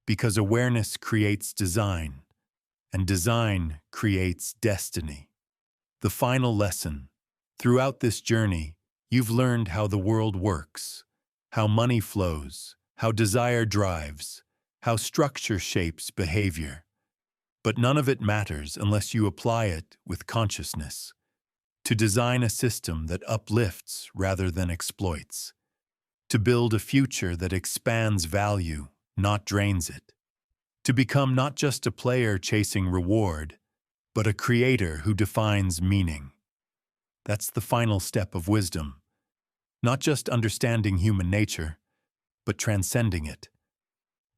Speaker 1: Because awareness creates design, and design creates destiny. The final lesson. Throughout this journey, you've learned how the world works, how money flows, how desire drives, how structure shapes behavior. But none of it matters unless you apply it with consciousness. To design a system that uplifts rather than exploits. To build a future that expands value, not drains it. To become not just a player chasing reward, but a creator who defines meaning. That's the final step of wisdom. Not just understanding human nature, but transcending it.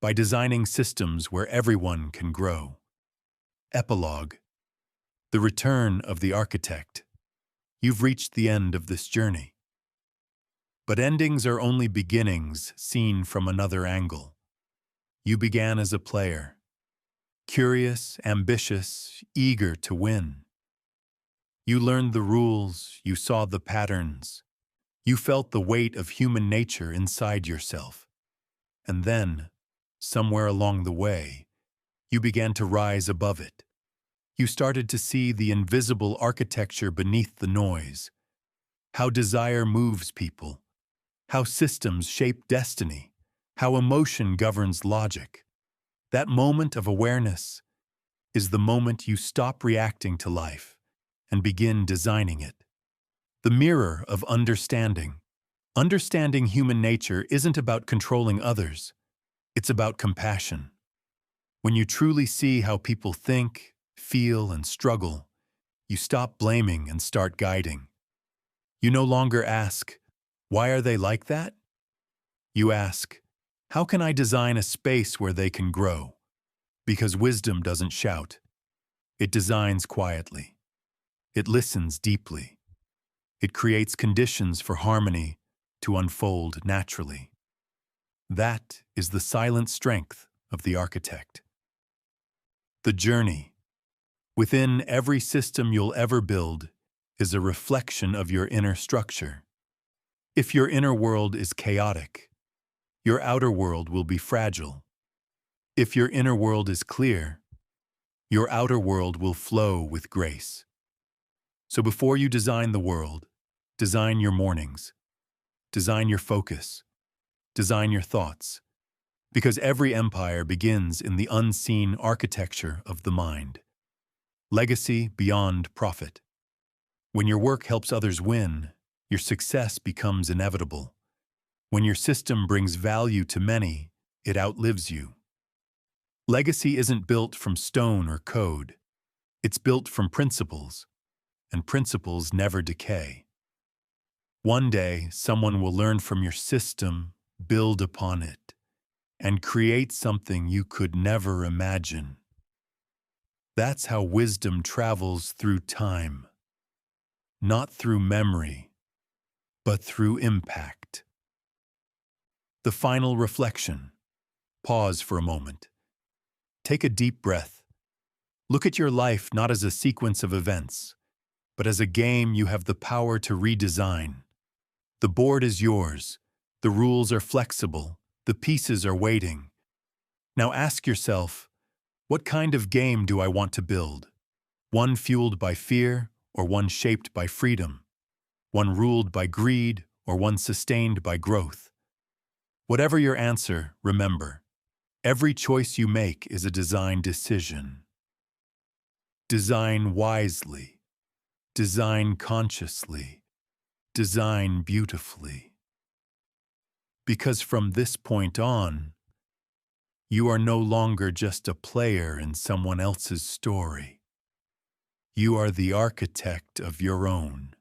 Speaker 1: By designing systems where everyone can grow. Epilogue. The return of the architect. You've reached the end of this journey. But endings are only beginnings seen from another angle. You began as a player. Curious, ambitious, eager to win. You learned the rules, you saw the patterns. You felt the weight of human nature inside yourself. And then, somewhere along the way, you began to rise above it. You started to see the invisible architecture beneath the noise. How desire moves people. How systems shape destiny. How emotion governs logic. That moment of awareness is the moment you stop reacting to life and begin designing it. The mirror of understanding. Understanding human nature isn't about controlling others. It's about compassion. When you truly see how people think, feel, and struggle, you stop blaming and start guiding. You no longer ask, "Why are they like that?" You ask, "How can I design a space where they can grow?" Because wisdom doesn't shout. It designs quietly. It listens deeply. It creates conditions for harmony to unfold naturally. That is the silent strength of the architect. The journey. Within every system you'll ever build is a reflection of your inner structure. If your inner world is chaotic, your outer world will be fragile. If your inner world is clear, your outer world will flow with grace. So before you design the world, design your mornings, design your focus, design your thoughts, because every empire begins in the unseen architecture of the mind. Legacy beyond profit. When your work helps others win, your success becomes inevitable. When your system brings value to many, it outlives you. Legacy isn't built from stone or code. It's built from principles, and principles never decay. One day, someone will learn from your system, build upon it, and create something you could never imagine. That's how wisdom travels through time, not through memory, but through impact. The final reflection. Pause for a moment. Take a deep breath. Look at your life not as a sequence of events, but as a game you have the power to redesign. The board is yours. The rules are flexible. The pieces are waiting. Now ask yourself, what kind of game do I want to build? One fueled by fear, or one shaped by freedom? One ruled by greed, or one sustained by growth? Whatever your answer, remember, every choice you make is a design decision. Design wisely. Design consciously. Design beautifully. Because from this point on, you are no longer just a player in someone else's story. You are the architect of your own.